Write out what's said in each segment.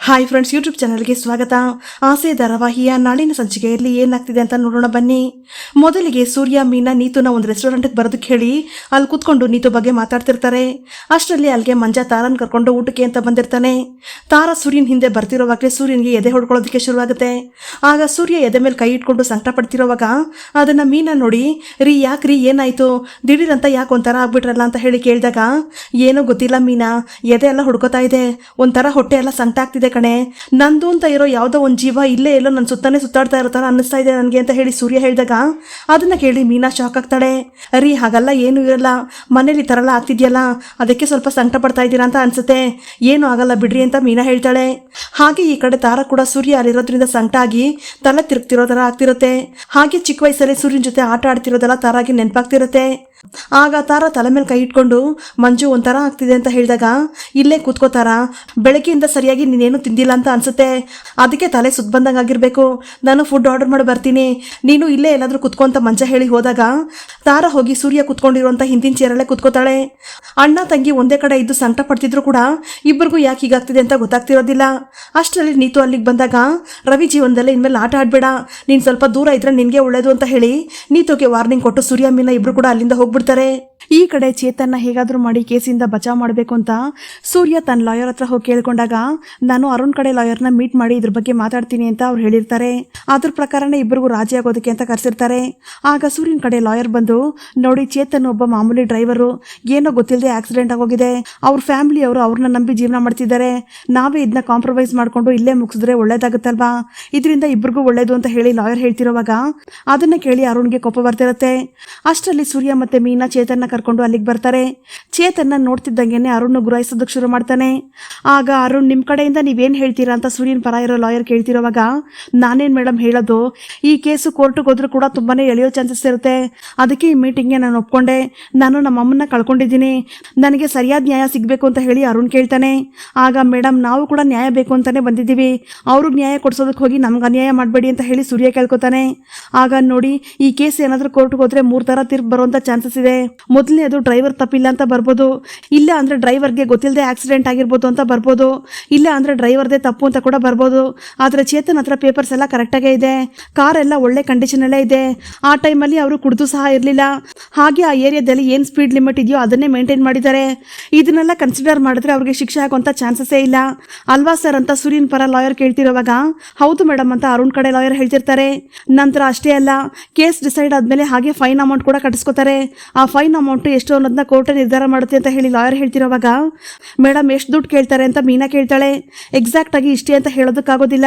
Hi friends, YouTube ಚಾನಲ್ಗೆ ಸ್ವಾಗತ. ಆಸೆ ಧಾರಾವಾಹಿಯ ನಾಳಿನ ಸಂಚಿಕೆಯಲ್ಲಿ ಏನಾಗ್ತಿದೆ ಅಂತ ನೋಡೋಣ ಬನ್ನಿ. ಮೊದಲಿಗೆ ಸೂರ್ಯ, ಮೀನಾ, ನೀತುನ ಒಂದು ರೆಸ್ಟೋರೆಂಟ್ಗೆ ಬರೋದಕ್ಕೆ ಹೇಳಿ ಅಲ್ಲಿ ಕೂತ್ಕೊಂಡು ನೀತು ಬಗ್ಗೆ ಮಾತಾಡ್ತಿರ್ತಾರೆ. ಅಷ್ಟರಲ್ಲಿ ಅಲ್ಲಿಗೆ ಮಂಜ ತಾರನ್ ಕರ್ಕೊಂಡು ಊಟಕ್ಕೆ ಅಂತ ಬಂದಿರ್ತಾನೆ. ತಾರ ಸೂರ್ಯನ ಹಿಂದೆ ಬರ್ತಿರೋವಾಗಲೇ ಸೂರ್ಯನಿಗೆ ಎದೆ ಹೊಡ್ಕೊಳ್ಳೋದಕ್ಕೆ ಶುರುವಾಗುತ್ತೆ. ಆಗ ಸೂರ್ಯ ಎದೆ ಮೇಲೆ ಕೈ ಇಟ್ಕೊಂಡು ಸಂಕಟ ಪಡ್ತಿರೋವಾಗ ಅದನ್ನ ಮೀನಾ ನೋಡಿ, ರೀ ಯಾಕ್ರಿ ಏನಾಯ್ತು ದಿಢೀರಂತ ಯಾಕೆ ಒಂಥರ ಆಗ್ಬಿಟ್ರಲ್ಲ ಅಂತ ಹೇಳಿ ಕೇಳಿದಾಗ, ಏನೋ ಗೊತ್ತಿಲ್ಲ ಮೀನಾ, ಎದೆ ಎಲ್ಲ ಹುಡ್ಕೋತಾ ಇದೆ, ಒಂಥರ ಹೊಟ್ಟೆ ಎಲ್ಲ ಸಂಕಟ ಆಗ್ತಿದೆ ಕಣೆ, ನಂದು ಅಂತ ಇರೋ ಯಾವುದೋ ಒಂದು ಜೀವ ಇಲ್ಲೇ ಎಲ್ಲೋ ನನ್ನ ಸುತ್ತಾನೆ ಸುತ್ತಾಡ್ತಾ ಇರೋ ತರ ಅನ್ನಿಸ್ತಾ ಇದೆ ನನಗೆ ಅಂತ ಹೇಳಿ ಸೂರ್ಯ ಹೇಳಿದಾಗ ಅದನ್ನ ಕೇಳಿ ಮೀನಾ ಶಾಕ್ ಆಗ್ತಾಳೆ. ರೀ ಹಾಗಲ್ಲ, ಏನು ಇರಲ್ಲ, ಮನೇಲಿ ಈ ಥರ ಎಲ್ಲ ಆಗ್ತಿದ್ಯಲ್ಲ, ಅದಕ್ಕೆ ಸ್ವಲ್ಪ ಸಂಕಟ ಪಡ್ತಾ ಇದ್ದೀರಾ ಅಂತ ಅನ್ಸುತ್ತೆ, ಏನು ಆಗಲ್ಲ ಬಿಡ್ರಿ ಅಂತ ಮೀನಾ ಹೇಳ್ತಾಳೆ. ಹಾಗೆ ಈ ಕಡೆ ತಾರ ಕೂಡ ಸೂರ್ಯ ಅಲ್ಲಿರೋದ್ರಿಂದ ಸಂಕಟ ಆಗಿ ತಲೆ ತಿರುಗ್ತಿರೋ ತರ ಆಗ್ತಿರುತ್ತೆ. ಹಾಗೆ ಚಿಕ್ಕ ವಯಸ್ಸಲ್ಲಿ ಸೂರ್ಯನ ಜೊತೆ ಆಟ ಆಡ್ತಿರೋದೆಲ್ಲ ತಾರಾಗಿ ನೆನಪಾಗ್ತಿರುತ್ತೆ. ಆಗ ತಾರ ತಲೆ ಮೇಲೆ ಕೈ ಇಟ್ಕೊಂಡು ಮಂಜು ಒಂಥರ ಆಗ್ತಿದೆ ಅಂತ ಹೇಳಿದಾಗ, ಇಲ್ಲೇ ಕೂತ್ಕೋತಾರ, ಬೆಳಗ್ಗೆಯಿಂದ ಸರಿಯಾಗಿ ನೀನೇನು ತಿಂದಿಲ್ಲ ಅಂತ ಅನ್ಸುತ್ತೆ, ಅದಕ್ಕೆ ತಲೆ ಸುತ್ತ ಬಂದಂಗೆ ಆಗಿರ್ಬೇಕು, ನಾನು ಫುಡ್ ಆರ್ಡರ್ ಮಾಡಿ ಬರ್ತೀನಿ, ನೀನು ಇಲ್ಲೇ ಎಲ್ಲಾದ್ರೂ ಕುತ್ಕೊಂತ ಮಂಜ ಹೇಳಿ ಹೋದಾಗ ತಾರ ಹೋಗಿ ಸೂರ್ಯ ಕುತ್ಕೊಂಡಿರುವಂತ ಹಿಂದಿನ ಚೇರಲ್ಲೇ ಕುತ್ಕೋತಾಳೆ. ಅಣ್ಣ ತಂಗಿ ಒಂದೇ ಕಡೆ ಇದ್ದು ಸಂಕಟ ಪಡ್ತಿದ್ರು ಕೂಡ ಇಬ್ಬರಿಗೂ ಯಾಕೆ ಹೀಗಾಗ್ತಿದೆ ಅಂತ ಗೊತ್ತಾಗ್ತಿರೋದಿಲ್ಲ. ಅಷ್ಟರಲ್ಲಿ ನೀತು ಅಲ್ಲಿಗೆ ಬಂದಾಗ, ರವಿ ಜೀವನದಲ್ಲೇ ಇನ್ಮೇಲೆ ಆಟ ಆಡ್ಬೇಡ, ನೀನು ಸ್ವಲ್ಪ ದೂರ ಇದ್ರೆ ನಿನಗೆ ಒಳ್ಳೇದು ಅಂತ ಹೇಳಿ ನೀತುಗೆ ವಾರ್ನಿಂಗ್ ಕೊಟ್ಟು ಸೂರ್ಯ ಮೀನಾ ಇಬ್ರು ಕೂಡ ಅಲ್ಲಿಂದ ಹೋಗ್ಬಿಡ್ತಾರೆ. ಈ ಕಡೆ ಚೇತನ್ನ ಹೇಗಾದ್ರೂ ಮಾಡಿ ಕೇಸಿಂದ ಬಚಾವ್ ಮಾಡಬೇಕು ಅಂತ ಸೂರ್ಯ ತನ್ನ ಲಾಯರ್ ಹತ್ರ ಹೋಗಿ ಕೇಳ್ಕೊಂಡಾಗ, ನಾನು ಅರುಣ್ ಕಡೆ ಲಾಯರ್ನ ಮೀಟ್ ಮಾಡಿ ಇದ್ರ ಬಗ್ಗೆ ಮಾತಾಡ್ತೀನಿ ಅಂತ ಅವ್ರು ಹೇಳಿರ್ತಾರೆ. ಅದ್ರ ಪ್ರಕಾರನೇ ಇಬ್ಬರಿಗೂ ರಾಜಿ ಆಗೋದಕ್ಕೆ ಅಂತ ಕರೆಸಿರ್ತಾರೆ. ಆಗ ಸೂರ್ಯನ ಕಡೆ ಲಾಯರ್ ಬಂದು, ನೋಡಿ ಚೇತನ್ ಒಬ್ಬ ಮಾಮೂಲಿ ಡ್ರೈವರು, ಏನೋ ಗೊತ್ತಿಲ್ಲದೆ ಆಕ್ಸಿಡೆಂಟ್ ಆಗೋಗಿದೆ, ಅವ್ರ ಫ್ಯಾಮಿಲಿ ಅವರು ಅವ್ರನ್ನ ನಂಬಿ ಜೀವನ ಮಾಡ್ತಿದ್ದಾರೆ, ನಾವೇ ಇದನ್ನ ಕಾಂಪ್ರಮೈಸ್ ಮಾಡ್ಕೊಂಡು ಇಲ್ಲೇ ಮುಗಿಸಿದ್ರೆ ಒಳ್ಳೇದಾಗುತ್ತಲ್ವಾ, ಇದರಿಂದ ಇಬ್ಬರಿಗೂ ಒಳ್ಳೇದು ಅಂತ ಹೇಳಿ ಲಾಯರ್ ಹೇಳ್ತಿರೋವಾಗ ಅದನ್ನ ಕೇಳಿ ಅರುಣ್ಗೆ ಕೋಪ ಬರ್ತಿರುತ್ತೆ. ಅಷ್ಟರಲ್ಲಿ ಸೂರ್ಯ ಮತ್ತೆ ಮೀನಾ ಚೇತನ್ನ ಕರ್ಕೊಂಡು ಅಲ್ಲಿಗೆ ಬರ್ತಾರೆ. ಚೇತನ್ನ ನೋಡ್ತಿದ್ದಂಗೆನೆ ಅರುಣ್ ಗುರಾಯಿಸೋದಕ್ಕೆ ಶುರು ಮಾಡ್ತಾನೆ. ಆಗ ಅರುಣ್, ನಿಮ್ಮ ಕಡೆಯಿಂದ ನೀವೇನು ಹೇಳ್ತೀರಾ ಅಂತ ಸೂರ್ಯನ ಪರ ಇರೋ ಲಾಯರ್ ಕೇಳ್ತಿರೋವಾಗ, ನಾನೇನು ಮೇಡಮ್ ಹೇಳೋದು, ಈ ಕೇಸು ಕೋರ್ಟ್ಗೆ ಹೋದ್ರೂ ಕೂಡ ತುಂಬಾನೇ ಎಳೆಯೋ ಚಾನ್ಸಸ್ ಇರುತ್ತೆ, ಅದಕ್ಕೆ ಈ ಮೀಟಿಂಗ್ಗೆ ನಾನು ಒಪ್ಕೊಂಡೆ, ನಾನು ನಮ್ಮ ಅಮ್ಮನ್ನ ಕಳ್ಕೊಂಡಿದ್ದೀನಿ, ನನಗೆ ಸರಿಯಾದ ನ್ಯಾಯ ಸಿಗಬೇಕು ಅಂತ ಹೇಳಿ ಅರುಣ್ ಕೇಳ್ತಾನೆ. ಆಗ ಮೇಡಮ್, ನಾವು ಕೂಡ ನ್ಯಾಯ ಬೇಕು ಅಂತಾನೆ ಬಂದಿದ್ದೀವಿ, ಅವ್ರಿಗೆ ನ್ಯಾಯ ಕೊಡ್ಸೋದಕ್ಕೆ ಹೋಗಿ ನಮ್ಗೆ ಅನ್ಯಾಯ ಮಾಡಬೇಡಿ ಅಂತ ಹೇಳಿ ಸೂರ್ಯ ಕೇಳ್ಕೊತಾನೆ. ಆಗ ನೋಡಿ, ಈ ಕೇಸ್ ಏನಾದರೂ ಕೋರ್ಟ್ಗೆ ಹೋದ್ರೆ 3 ಥರ ತೀರ್ಪು ಬರುವಂತ ಚಾನ್ಸಸ್ ಇದೆ. ಮೊದಲನೇದು ಡ್ರೈವರ್ ತಪ್ಪಿಲ್ಲ ಅಂತ ಬರ್ಬೋದು, ಇಲ್ಲ ಅಂದ್ರೆ ಡ್ರೈವರ್ಗೆ ಗೊತ್ತಿಲ್ಲದೆ ಆಕ್ಸಿಡೆಂಟ್ ಆಗಿರ್ಬೋದು ಅಂತ ಬರ್ಬೋದು, ಇಲ್ಲ ಅಂದ್ರೆ ಡ್ರೈವರ್ದೇ ತಪ್ಪು ಅಂತ ಕೂಡ ಬರ್ಬೋದು. ಆದ್ರೆ ಚೇತನ್ ಹತ್ರ ಪೇಪರ್ಸ್ ಎಲ್ಲ ಕರೆಕ್ಟಾಗೇ ಇದೆ, ಕಾರ್ ಎಲ್ಲ ಒಳ್ಳೆ ಕಂಡೀಷನ್ ಅಲ್ಲೇ ಇದೆ, ಆ ಟೈಮಲ್ಲಿ ಅವರು ಕುಡಿದು ಸಹ ಇರಲಿಲ್ಲ, ಹಾಗೆ ಆ ಏರಿಯಾದಲ್ಲಿ ಏನು ಸ್ಪೀಡ್ ಲಿಮಿಟ್ ಇದೆಯೋ ಅದನ್ನೇ ಮೇಂಟೈನ್ ಮಾಡಿದ್ದಾರೆ, ಇದನ್ನೆಲ್ಲ ಕನ್ಸಿಡರ್ ಮಾಡಿದ್ರೆ ಅವ್ರಿಗೆ ಶಿಕ್ಷೆ ಆಗುವಂತ ಚಾನ್ಸಸ್ಸೇ ಇಲ್ಲ ಅಲ್ವಾ ಸರ್ ಅಂತ ಸೂರ್ಯನ್ ಪರ ಲಾಯರ್ ಕೇಳ್ತಿರೋವಾಗ, ಹೌದು ಮೇಡಮ್ ಅಂತ ಅರುಣ್ ಕಡೆ ಲಾಯರ್ ಹೇಳ್ತಿರ್ತಾರೆ. ನಂತರ ಅಷ್ಟೇ ಅಲ್ಲ, ಕೇಸ್ ಡಿಸೈಡ್ ಆದ್ಮೇಲೆ ಹಾಗೆ ಫೈನ್ ಅಮೌಂಟ್ ಕೂಡ ಕಟ್ಟಿಸ್ಕೋತಾರೆ, ಆ ಫೈನ್ ಅಮೌಂಟ್ ಎಷ್ಟು ಅನ್ನೋದನ್ನ ಕೋರ್ಟ್ ನಿರ್ಧಾರ ಮಾಡುತ್ತೆ ಅಂತ ಹೇಳಿ ಲಾಯರ್ ಹೇಳ್ತಿರೋವಾಗ, ಮೇಡಮ್ ಎಷ್ಟು ದುಡ್ಡು ಕೇಳ್ತಾರೆ ಅಂತ ಮೀನಾ ಕೇಳ್ತಾಳೆ. ಎಕ್ಸಾಕ್ಟ್ ಆಗಿ ಇಷ್ಟೇ ಅಂತ ಹೇಳೋದಕ್ಕಾಗೋದಿಲ್ಲ,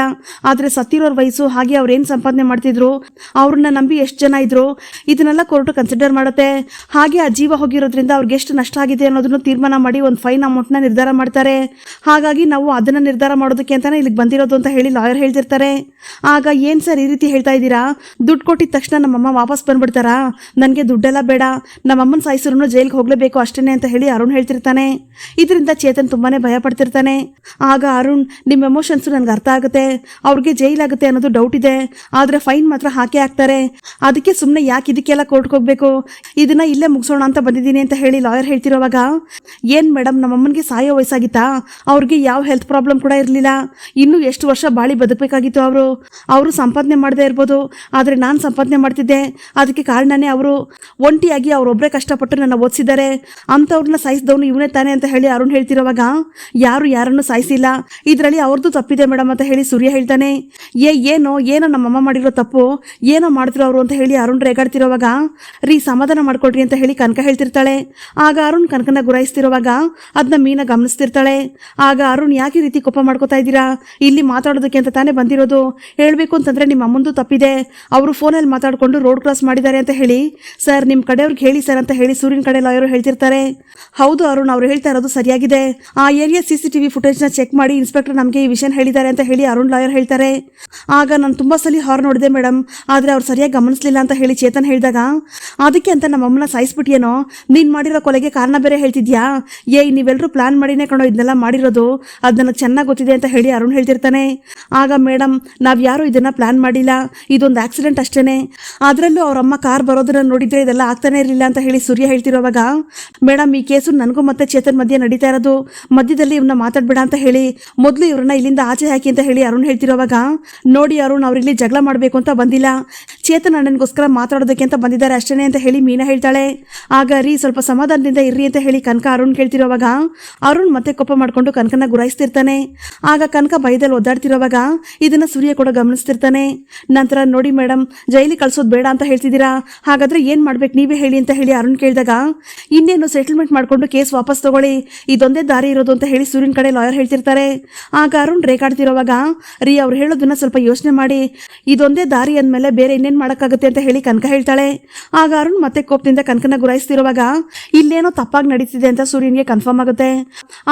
ಆದ್ರೆ ಸತ್ತಿರೋರ್ ವಯಸ್ಸು ಹಾಗೆ ಅವ್ರು ಏನು ಸಂಪಾದನೆ ಮಾಡ್ತಿದ್ರು, ಅವ್ರನ್ನ ನಂಬಿ ಎಷ್ಟು ಜನ ಇದ್ರು, ಇದನ್ನೆಲ್ಲ ಕೋರ್ಟ್ ಕನ್ಸಿಡರ್ ಮಾಡುತ್ತೆ, ಹಾಗೆ ಆ ಜೀವ ಹೋಗಿರೋದ್ರಿಂದ ಅವ್ರಿಗೆ ಎಷ್ಟು ನಷ್ಟ ಆಗಿದೆ ಅನ್ನೋದನ್ನು ತೀರ್ಮಾನ ಮಾಡಿ ಒಂದು ಫೈನ್ ಅಮೌಂಟ್ನ ನಿರ್ಧಾರ ಮಾಡ್ತಾರೆ, ಹಾಗಾಗಿ ನಾವು ಅದನ್ನ ನಿರ್ಧಾರ ಮಾಡೋದಕ್ಕೆ ಅಂತಾನೆ ಇಲ್ಲಿಗೆ ಬಂದಿರೋದು ಅಂತ ಹೇಳಿ ಲಾಯರ್ ಹೇಳ್ತಿರ್ತಾರೆ. ಆಗ ಏನ್ ಸರ್ ಈ ರೀತಿ ಹೇಳ್ತಾ ಇದ್ದೀರಾ, ದುಡ್ಡು ಕೊಟ್ಟಿದ ತಕ್ಷಣ ನಮ್ಮಮ್ಮ ವಾಪಸ್ ಬಂದ್ಬಿಡ್ತಾರಾ, ನನಗೆ ದುಡ್ಡೆಲ್ಲ ಬೇಡ, ನಮ್ಮಮ್ಮನ ಸಾಯಿಸ್ರು ಜೈಲ್ಗೆ ಹೋಗ್ಲೇಬೇಕು ಅಷ್ಟೇನೆ ಅಂತ ಹೇಳಿ ಅರುಣ್ ಹೇಳ್ತಿರ್ತಾನೆ. ಇದರಿಂದ ಚೇತನ್ ತುಂಬಾನೇ ಭಯ ಪಡ್ತಿರ್ತಾನೆ. ಆಗ ಅರುಣ್, ನಿಮ್ಮ ಎಮೋಷನ್ಸ್ ನನ್ಗೆ ಅರ್ಥ ಆಗುತ್ತೆ, ಅವ್ರಿಗೆ ಜೈಲ್ ಆಗುತ್ತೆ ಅನ್ನೋದು ಡೌಟ್ ಇದೆ, ಆದ್ರೆ ಫೈನ್ ಮಾತ್ರ ಹಾಕೇ ಹಾಕ್ತಾರೆ, ಅದಕ್ಕೆ ಸುಮ್ಮನೆ ಯಾಕೆ ಇದಕ್ಕೆಲ್ಲ ಕೋರ್ಟ್ಗೆ ಹೋಗ್ಬೇಕು, ಇದನ್ನ ಇಲ್ಲೇ ಮುಗಿಸೋಣ ಅಂತ ಬಂದಿದ್ದೀನಿ ಅಂತ ಹೇಳಿ ಲಾಯರ್ ಹೇಳ್ತಿರೋವಾಗ, ಏನ್ ಮೇಡಮ್ ನಮ್ಮಮ್ಮನಿಗೆ ಸಾಯೋ ವಯಸ್ಸಾಗಿತ್ತಾ, ಅವ್ರಿಗೆ ಯಾವ ಹೆಲ್ತ್ ಪ್ರಾಬ್ಲಮ್ ಕೂಡ ಇರಲಿಲ್ಲ, ಇನ್ನು ಎಷ್ಟು ವರ್ಷ ಬಾಳಿ ಬದುಕಬೇಕಾಗಿತ್ತು, ಅವರು ಸಂಪಾದನೆ ಮಾಡದೇ ಇರ್ಬೋದು, ಆದ್ರೆ ನಾನು ಸಂಪಾದನೆ ಮಾಡ್ತಿದ್ದೆ, ಅದಕ್ಕೆ ಕಾರಣನೇ ಅವರು, ಒಂಟಿಯಾಗಿ ಅವರೊಬ್ಬರೇ ಕಷ್ಟಪಟ್ಟು ನನ್ನ ಓದಿಸಿದ್ದಾರೆ, ಅಂಥವ್ರನ್ನ ಸಾಯಿಸಿದವನು ಇವನೇ ತಾನೆ ಅಂತ ಹೇಳಿ ಅರುಣ್ ಹೇಳ್ತಿರೋವಾಗ, ಯಾರನ್ನು ಸಾಯಿಸಿಲ್ಲ, ಇದರಲ್ಲಿ ಅವ್ರದ್ದು ತಪ್ಪಿದೆ ಮೇಡಮ್ ಅಂತ ಹೇಳಿ ಸೂರ್ಯ ಹೇಳ್ತಾನೆ. ಏನೋ ನಮ್ಮಮ್ಮ ಮಾಡಿರೋ ತಪ್ಪು, ಏನೋ ಮಾಡ್ತಿರೋ ಅವರು ಅಂತ ಹೇಳಿ ಅರುಣ್ ರೇಗಾಡ್ತಿರೋವಾಗ, ರೀ ಸಮಾಧಾನ ಮಾಡ್ಕೊಡ್ರಿ ಅಂತ ಹೇಳಿ ಕನಕ ಹೇಳ್ತಿರ್ತಾಳೆ. ಆಗ ಅರುಣ್ ಕನಕನ ಗುರಾಯಿಸ್ತಿರೋವಾಗ ಅದನ್ನ ಮೀನಾ ಗಮನಿಸ್ತಿರ್ತಾಳೆ. ಆಗ ಅರುಣ್, ಯಾಕೆ ಈ ರೀತಿ ಕೋಪ ಮಾಡ್ಕೋತಾ ಇದ್ದೀರಾ, ಇಲ್ಲಿ ಮಾತಾಡೋದಕ್ಕೆ ಅಂತ ತಾನೇ ಬಂದಿರೋದು, ಹೇಳ್ಬೇಕು ಅಂತಂದ್ರೆ ನಿಮ್ಮ ಅಮ್ಮಂದು ತಪ್ಪಿದೆ, ಅವರು ಫೋನಲ್ಲಿ ಮಾತಾಡ್ಕೊಂಡು ರೋಡ್ ಕ್ರಾಸ್ ಮಾಡಿದ್ದಾರೆ ಅಂತ ಹೇಳಿ ಸರ್ ನಿಮ್ಮ ಕಡೆಯವ್ರಿಗೆ ಹೇಳಿ ಸರ್ ಅಂತ ಹೇಳಿ ಸೂರ್ಯನ ಕಡೆ ಲಾಯರ್ ಹೇಳ್ತಿರ್ತಾರೆ. ಹೌದು ಅರುಣ್, ಅವ್ರು ಹೇಳ್ತಾ ಇರೋದು ಸರಿಯಾಗಿದೆ, ಆ ಏರಿಯಾ CCTV ಫುಟೇಜ್ನ ಚೆಕ್ ಮಾಡಿ ಇನ್ಸ್ಪೆಕ್ಟರ್ ನಮಗೆ ಈ ವಿಷಯ ಹೇಳಿದ್ದಾರೆ ಅಂತ ಹೇಳಿ ಅರುಣ್ ಲಾಯರ್ ಹೇಳ್ತಾರೆ. ಆಗ ನಾನು ತುಂಬಾ ಸಲ ಹಾರ್ ನೋಡಿದೆ ಮೇಡಮ್, ಆದ್ರೆ ಅವ್ರು ಸರಿಯಾಗಿ ಗಮನಿಸಲಿಲ್ಲ ಅಂತ ಹೇಳಿ ಚೇತನ್ ಹೇಳಿದಾಗ, ಅದಕ್ಕೆ ಅಂತ ನಮ್ಮ ಅಮ್ಮನ ಸಾಯಿಸ್ಬಿಟ್ಟಿಯೇನೋ, ನೀನ್ ಮಾಡಿರೋ ಕೊಲೆಗೆ ಕಾರಣ ಬೇರೆ ಹೇಳ್ತಿದ್ಯಾ, ನೀವೆಲ್ಲರೂ ಪ್ಲಾನ್ ಮಾಡಿನೇ ಕಣೋ ಇದನ್ನೆಲ್ಲ ಮಾಡಿರೋದು, ಅದು ನನಗೆ ಚೆನ್ನಾಗಿ ಗೊತ್ತಿದೆ ಅಂತ ಹೇಳಿ ಅರುಣ್ ಹೇಳ್ತಿರ್ತಾನೆ. ಆಗ ಮೇಡಮ್, ನಾವ್ ಯಾರು ಇದನ್ನ ಪ್ಲಾನ್ ಮಾಡಿಲ್ಲ, ಇದೊಂದು ಆಕ್ಸಿಡೆಂಟ್ ಅಷ್ಟೇನೆ. ಅದರಲ್ಲೂ ಅವ್ರಮ್ಮ ಕಾರ್ ಬರೋದನ್ನ ನೋಡಿದ್ರೆ ಇದೆಲ್ಲ ಆಗ್ತಾನೆ ಇರಲಿಲ್ಲ ಅಂತ ಹೇಳಿ ಸೂರ್ಯ ಹೇಳ್ತಿರೋವಾಗ, ಮೇಡಮ್ ಈ ಕೇಸು ನನಗೂ ಮತ್ತೆ ಚೇತನ್ ಮಧ್ಯೆ ನಡೀತಾ ಇರೋದು, ಮಧ್ಯದಲ್ಲಿ ಇವ್ರನ್ನ ಮಾತಾಡ್ಬೇಡ ಅಂತ ಹೇಳಿ ಮೊದಲು ಇವ್ರನ್ನ ಇಲ್ಲಿಂದ ಆಚೆ ಹಾಕಿ ಅಂತ ಹೇಳಿ ಅರುಣ್ ಹೇಳ್ತಿರೋವಾಗ, ನೋಡಿ ಅರುಣ್, ಅವ್ರಿಲ್ಲಿ ಜಗಳ ಮಾಡಬೇಕು ಅಂತ ಬಂದಿಲ್ಲ, ಚೇತನ್ ಅಣ್ಣನಿಗೋಸ್ಕರ ಮಾತಾಡೋದಕ್ಕೆ ಅಂತ ಬಂದಿದ್ದಾರೆ ಅಷ್ಟೇನೆ ಅಂತ ಹೇಳಿ ಮೀನಾ ಹೇಳ್ತಾಳೆ. ಆಗ ರೀ ಸ್ವಲ್ಪ ಸಮಾಧಾನದಿಂದ ಇರ್ರಿ ಅಂತ ಹೇಳಿ ಕನಕ ಅರುಣ್ ಕೇಳ್ತಿರೋವಾಗ ಅರುಣ್ ಮತ್ತೆ ಕೋಪ ಮಾಡ್ಕೊಂಡು ಕನಕನ ಗುರಾಯಿಸ್ತಿರ್ತಾನೆ. ಆಗ ಕನಕ ಭಯದಲ್ಲಿ ಒದ್ದಾಡ್ತಿರೋವಾಗ ಇದನ್ನ ಸೂರ್ಯ ಕೂಡ ಗಮನಿಸ್ತಿರ್ತಾನೆ. ನಂತರ, ನೋಡಿ ಮೇಡಮ್, ಜೈಲಿಗೆ ಕಳ್ಸೋದು ಬೇಡ ಅಂತ ಹೇಳ್ತಿದ್ದೀರಾ, ಹಾಗಾದ್ರೆ ಏನ್ ಮಾಡ್ಬೇಕು ನೀವೇ ಹೇಳಿ ಅಂತ ಹೇಳಿ ಅರುಣ್ ಕೇಳಿದಾಗ, ಇನ್ನೇನು ಸೆಟಲ್ಮೆಂಟ್ ಮಾಡ್ಕೊಂಡು ಕೇಸ್ ವಾಪಸ್ ತಗೊಳ್ಳಿ, ಇದೊಂದೇ ದಾರಿ ಇರೋದು ಅಂತ ಹೇಳಿ ಸೂರ್ಯನ ಕಡೆ ಲಾಯರ್ ಹೇಳ್ತಿರ್ತಾರೆ. ಆಗ ಅರುಣ್ ರೇಗಾಡ್ತಿರೋವಾಗ, ರೀ ಅವ್ರು ಹೇಳೋದನ್ನ ಸ್ವಲ್ಪ ಯೋಚನೆ ಮಾಡಿ, ಇದೊಂದೇ ದಾರಿ ಅಂದಮೇಲೆ ಬೇರೆ ಇನ್ನೇನ್ ಮಾಡಕ್ಕಾಗುತ್ತೆ ಅಂತ ಹೇಳಿ ಕನಕ ಹೇಳ್ತಾಳೆ. ಆಗ ಅರುಣ್ ಮತ್ತೆ ಕೋಪದಿಂದ ಕನಕನ ಗುರಾಯಿಸ್ತಿರುವಾಗ ಇಲ್ಲೇನೋ ತಪ್ಪಾಗಿ ನಡೀತಿದೆ ಅಂತ ಸೂರ್ಯನ್ಗೆ ಕನ್ಫರ್ಮ್ ಆಗುತ್ತೆ.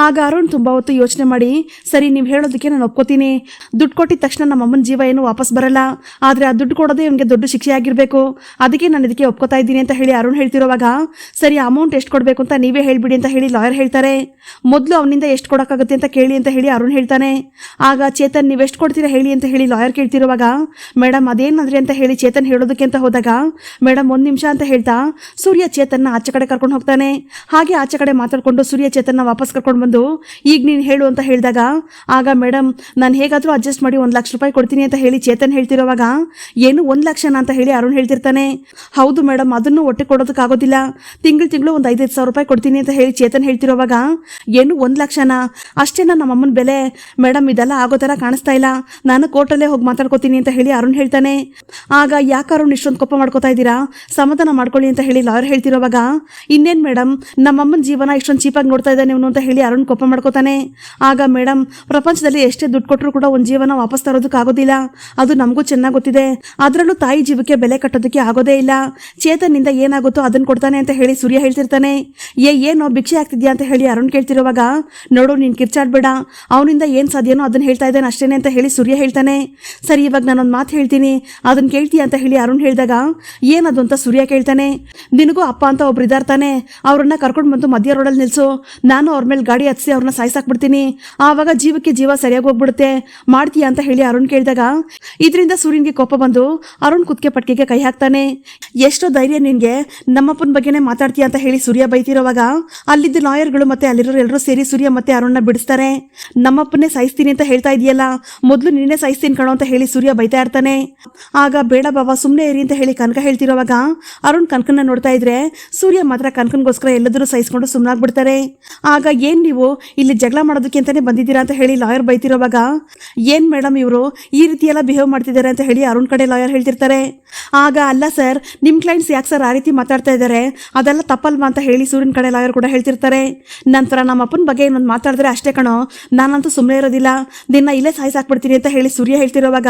ಆಗ ಅರುಣ್ ತುಂಬಾ ಹೊತ್ತು ಯೋಚನೆ ಮಾಡಿ, ಸರಿ ನೀವು ಹೇಳೋದಕ್ಕೆ ನಾನು ಒಪ್ಕೋತೀನಿ, ದುಡ್ಡು ಕೊಟ್ಟಿದ ತಕ್ಷಣ ನಮ್ಮ ಅಮ್ಮನ ಜೀವ ಏನು ವಾಪಸ್ ಬರಲ್ಲ, ಆದ್ರೆ ಆ ದುಡ್ಡು ಕೊಡೋದೇ ಇವನಿಗೆ ದೊಡ್ಡ ಶಿಕ್ಷೆ ಆಗಿರ್ಬೇಕು, ಅದಕ್ಕೆ ನಾನು ಇದಕ್ಕೆ ಒಪ್ಕೋತಾ ಇದ್ದೀನಿ ಅಂತ ಹೇಳಿ ಅರುಣ್ ಹೇಳ್ತಿರೋವಾಗ, ಸರಿ ಅಮೌಂಟ್ ಎಷ್ಟು ಕೊಡಬೇಕು ಅಂತ ನೀವೇ ಹೇಳ್ಬಿಡಿ ಅಂತ ಹೇಳಿ ಲಾಯರ್ ಹೇಳ್ತಾರೆ. ಮೊದಲು ಅವನಿಂದ ಎಷ್ಟು ಕೊಡೋಕ್ಕಾಗುತ್ತೆ ಅಂತ ಕೇಳಿ ಅಂತ ಹೇಳಿ ಅರುಣ್ ಹೇಳ್ತಾನೆ. ಆಗ ಚೇತನ್, ನೀವು ಎಷ್ಟು ಕೊಡ್ತೀರಾ ಹೇಳಿ ಅಂತ ಹೇಳಿ ಲಾಯರ್ ಕೇಳ್ತಿರುವಾಗ, ಮೇಡಮ್ ಅದೇನಂದ್ರೆ ಅಂತ ಹೇಳಿ ಚೇತನ್ ಹೇಳೋದಕ್ಕೆ ಅಂತ ಹೋದಾಗ, ಮೇಡಮ್ ಒಂದು ನಿಮಿಷ ಅಂತ ಹೇಳ್ತಾ ಸೂರ್ಯ ಚೇತನ್ನ ಆಚೆ ಕಡೆ ಕರ್ಕೊಂಡು ಹೋಗ್ತಾನೆ. ಹಾಗೆ ಆಚೆ ಕಡೆ ಮಾತಾಡ್ಕೊಂಡು ಸೂರ್ಯ ಚೇತನ್ನ ವಾಪಸ್ ಕರ್ಕೊಂಡು ಬಂದು, ಈಗ ನೀನು ಹೇಳು ಅಂತ ಹೇಳಿದಾಗ, ಆಗ ಮೇಡಮ್ ನಾನು ಹೇಗಾದ್ರೂ ಅಡ್ಜಸ್ಟ್ ಮಾಡಿ 1 ಲಕ್ಷ ರೂಪಾಯಿ ಕೊಡ್ತೀನಿ ಅಂತ ಹೇಳಿ ಚೇತನ್ ಹೇಳ್ತಿರೋವಾಗ, ಏನು 1 ಲಕ್ಷನ ಅಂತ ಹೇಳಿ ಅರುಣ್ ಹೇಳ್ತಿರ್ತಾನೆ. ಹೌದು ಮೇಡಮ್, ಅದನ್ನು ಒಟ್ಟೆ ಕೊಡೋದಕ್ಕಾಗೋದಿಲ್ಲ, ತಿಂಗಳು ಒಂದು 5,000 ರೂಪಾಯಿ ಕೊಡ್ತೀನಿ ಅಂತ ಹೇಳಿ ಚೇತನ್ ಹೇಳ್ತಿರೋವಾಗ, ಏನು 1 ಲಕ್ಷನ, ಅಷ್ಟೇನಾ ನಮ್ಮಮ್ಮನ ಬೆಲೆ? ಮೇಡಮ್ ಇದೆಲ್ಲ ಆಗೋ ಥರ ಕಾಣಿಸ್ತಾ ಇಲ್ಲ, ನಾನು ಕೋರ್ಟಲ್ಲೇ ಹೋಗಿ ಮಾತಾಡ್ಕೋತೀನಿ ಅಂತ ಹೇಳಿ ಅರುಣ್ ಹೇಳ್ತಾನೆ. ಆಗ ಯಾಕೆ ಅರುಣ್ ಇಷ್ಟೊಂದು ಕೋಪ ಮಾಡ್ಕೋತಾ ಇದ್ದೀರಾ, ಸಮಾಧಾನ ಮಾಡ್ಕೊಳ್ಳಿ ಅಂತ ಹೇಳಿ ಲಾಯರ್ ಹೇಳ್ತಿರೋವಾಗ, ಇನ್ನೇನು ಮೇಡಮ್ ನಮ್ಮಮ್ಮನ ಜೀವನ ಇಷ್ಟೊಂದು ಚೀಪಾಗಿ ನೋಡ್ತಾ ಇದ್ದಾನೆ ಇವನು ಅಂತ ಹೇಳಿ ಅರುಣ್ ಕೋಪ ಮಾಡ್ಕೋತಾನೆ. ಆಗ ಮೇಡಮ್, ಪ್ರಪಂಚದಲ್ಲಿ ಎಷ್ಟೇ ದುಡ್ಡು ಕೊಟ್ಟರು ಕೂಡ ಒಂದು ಜೀವನ ವಾಪಸ್ ತರೋದಕ್ಕಾಗೋದಿಲ್ಲ, ಅದು ನಮಗೂ ಚೆನ್ನಾಗಿ ಗೊತ್ತಿದೆ, ಅದರಲ್ಲೂ ತಾಯಿ ಜೀವಕ್ಕೆ ಬೆಲೆ ಕಟ್ಟೋದಕ್ಕೆ ಆಗೋದೇ ಇಲ್ಲ, ಚೇತನ್ನಿಂದ ಏನಾಗುತ್ತೋ ಅದನ್ನು ಕೊಡ್ತಾನೆ ಅಂತ ಹೇಳಿ ಸೂರ್ಯ ಹೇಳ್ತಿರ್ತಾನೆ. ಏನೋ ಭಿಕ್ಷೆ ಆಗ್ತಿದ್ಯಾ ಅಂತ ಹೇಳಿ ಅರುಣ್ ಕೇಳ್ತಿರೋವಾಗ, ನೋಡು ನೀನು ಕಿರ್ಚಾಡ್ಬೇಡ, ಅವನಿಂದ ಏನು ಸಾಧ್ಯನೋ ಅದನ್ನು ಹೇಳ್ತಾ ಇದ್ದಾನೆ ಅಷ್ಟೇನೆ ಅಂತ ಹೇಳಿ ಸೂರ್ಯ ಹೇಳ್ತಾನೆ. ಸರಿ ಇವಾಗ ನಾನೊಂದು ಮಾತು ಹೇಳ್ತೀನಿ, ಅದನ್ನ ಕೇಳ್ತೀಯ ಅಂತ ಹೇಳಿ ಅರುಣ್ ಹೇಳಿದಾಗ, ಏನದು ಅಂತ ಸೂರ್ಯ ಕೇಳ್ತಾನೆ. ನಿನಗೂ ಅಪ್ಪ ಅಂತ ಒಬ್ರು ಇದಾರ್ತಾನೆ, ಅವ್ರನ್ನ ಕರ್ಕೊಂಡು ಬಂದು ಮಧ್ಯ ರೋಡಲ್ಲಿ ನಿಲ್ಸು, ನಾನು ಅವ್ರ ಮೇಲೆ ಗಾಡಿ ಹತ್ತಿಸಿ ಅವ್ರನ್ನ ಸಾಯಿಸಾಕ್ಬಿಡ್ತೀನಿ, ಆವಾಗ ಜೀವಕ್ಕೆ ಜೀವ ಸರಿಯಾಗಿ ಹೋಗ್ಬಿಡುತ್ತೆ, ಮಾಡ್ತೀಯಾ ಅಂತ ಹೇಳಿ ಅರುಣ್ ಕೇಳಿದಾಗ, ಇದರಿಂದ ಸೂರ್ಯನ್ಗೆ ಕೋಪ ಬಂದು ಅರುಣ್ ಕುತ್ತಿಗೆ ಪಟ್ಕೆಗೆ ಕೈ ಹಾಕ್ತಾನೆ. ಎಷ್ಟೋ ಧೈರ್ಯ ನಿನ್ಗೆ, ನಮ್ಮಪ್ಪನ ಬಗ್ಗೆನೇ ಮಾತಾಡ್ತೀಯ ಅಂತ ಹೇಳಿ ಸೂರ್ಯ ಬೈತಿರೋವಾಗ ಅಲ್ಲಿದ್ದ ಲಾಯರ್ಗಳು ಮತ್ತೆ ಅಲ್ಲಿರೋರು ಎಲ್ಲರೂ ಸೇರಿ ಸೂರ್ಯ ಮತ್ತೆ ಅರುಣ್ನ ಬಿಡಿಸ್ತಾರೆ. ನಮ್ಮಪ್ಪನ್ನೇ ಸಾಯಿಸ್ತೀನಿ ಅಂತ ಹೇಳ್ತಾ ಇದೆಯಲ್ಲ, ಮೊದಲು ನೀನೇ ಸಾಯಿಸ್ತೀನಿ ಕಣೋ ಅಂತ ಹೇಳಿ ಸೂರ್ಯ ಬೈತಾ ಇರ್ತಾನೆ. ಆಗ ಬೇಡ ಬಾಬಾ ಸುಮ್ಮನೆ ಇರಿ ಅಂತ ಹೇಳಿ ಕನಕ ಹೇಳ್ತಿರೋವಾಗ ಅರುಣ್ ಕನಕನ್ನ ನೋಡ್ತಾ ಇದ್ರೆ ಸೂರ್ಯ ಮಾತ್ರ ಕನಕನ್ಗೋಸ್ಕರ ಎಲ್ಲದನ್ನು ಸಹಿಸ್ಕೊಂಡು ಸುಮ್ಮನಾಗ್ಬಿಡ್ತಾರೆ. ಆಗ ಏನ್ ನೀವು ಇಲ್ಲಿ ಜಗಳ ಮಾಡೋದಕ್ಕೆ ಅಂತಾನೆ ಬಂದಿದ್ದೀರಾ ಅಂತ ಹೇಳಿ ಲಾಯರ್ ಬೈತಿರೋವಾಗ, ಏನ್ ಮೇಡಮ್ ಇವರು ಈ ರೀತಿ ಎಲ್ಲ ಬಿಹೇವ್ ಮಾಡ್ತಿದ್ದಾರೆ ಅಂತ ಹೇಳಿ ಅರುಣ್ ಕಡೆ ಲಾಯರ್ ಹೇಳ್ತಿರ್ತಾರೆ. ಆಗ ಅಲ್ಲ ಸರ್, ನಿಮ್ ಕ್ಲೈಂಟ್ಸ್ ಯಾಕೆ ಸರ್ ಆ ರೀತಿ ಮಾತಾಡ್ತಾ ಇದ್ದಾರೆ, ಅದೆಲ್ಲ ತಪ್ಪಲ್ವಾ ಅಂತ ಹೇಳಿ ಸೂರ್ಯನ್ ಕಡೆ ಲಾಯರ್ ಕೂಡ ಹೇಳ್ತಿರ್ತಾರೆ. ನಂತರ ನಮ್ಮ ಅಪ್ಪನ ಬಗ್ಗೆ ಇನ್ನೊಂದು ಮಾತಾಡಿದ್ರೆ ಅಷ್ಟೇ ಕಣೋ, ನಾನಂತೂ ಸುಮ್ಮನೆ ಇರೋದಿಲ್ಲ, ದಿನ ಇಲ್ಲೇ ಸಾಯಿಸಾಕ್ಬಿಡ್ತೀನಿ ಅಂತ ಹೇಳಿ ಸೂರ್ಯ ಹೇಳ್ತಿರೋವಾಗ,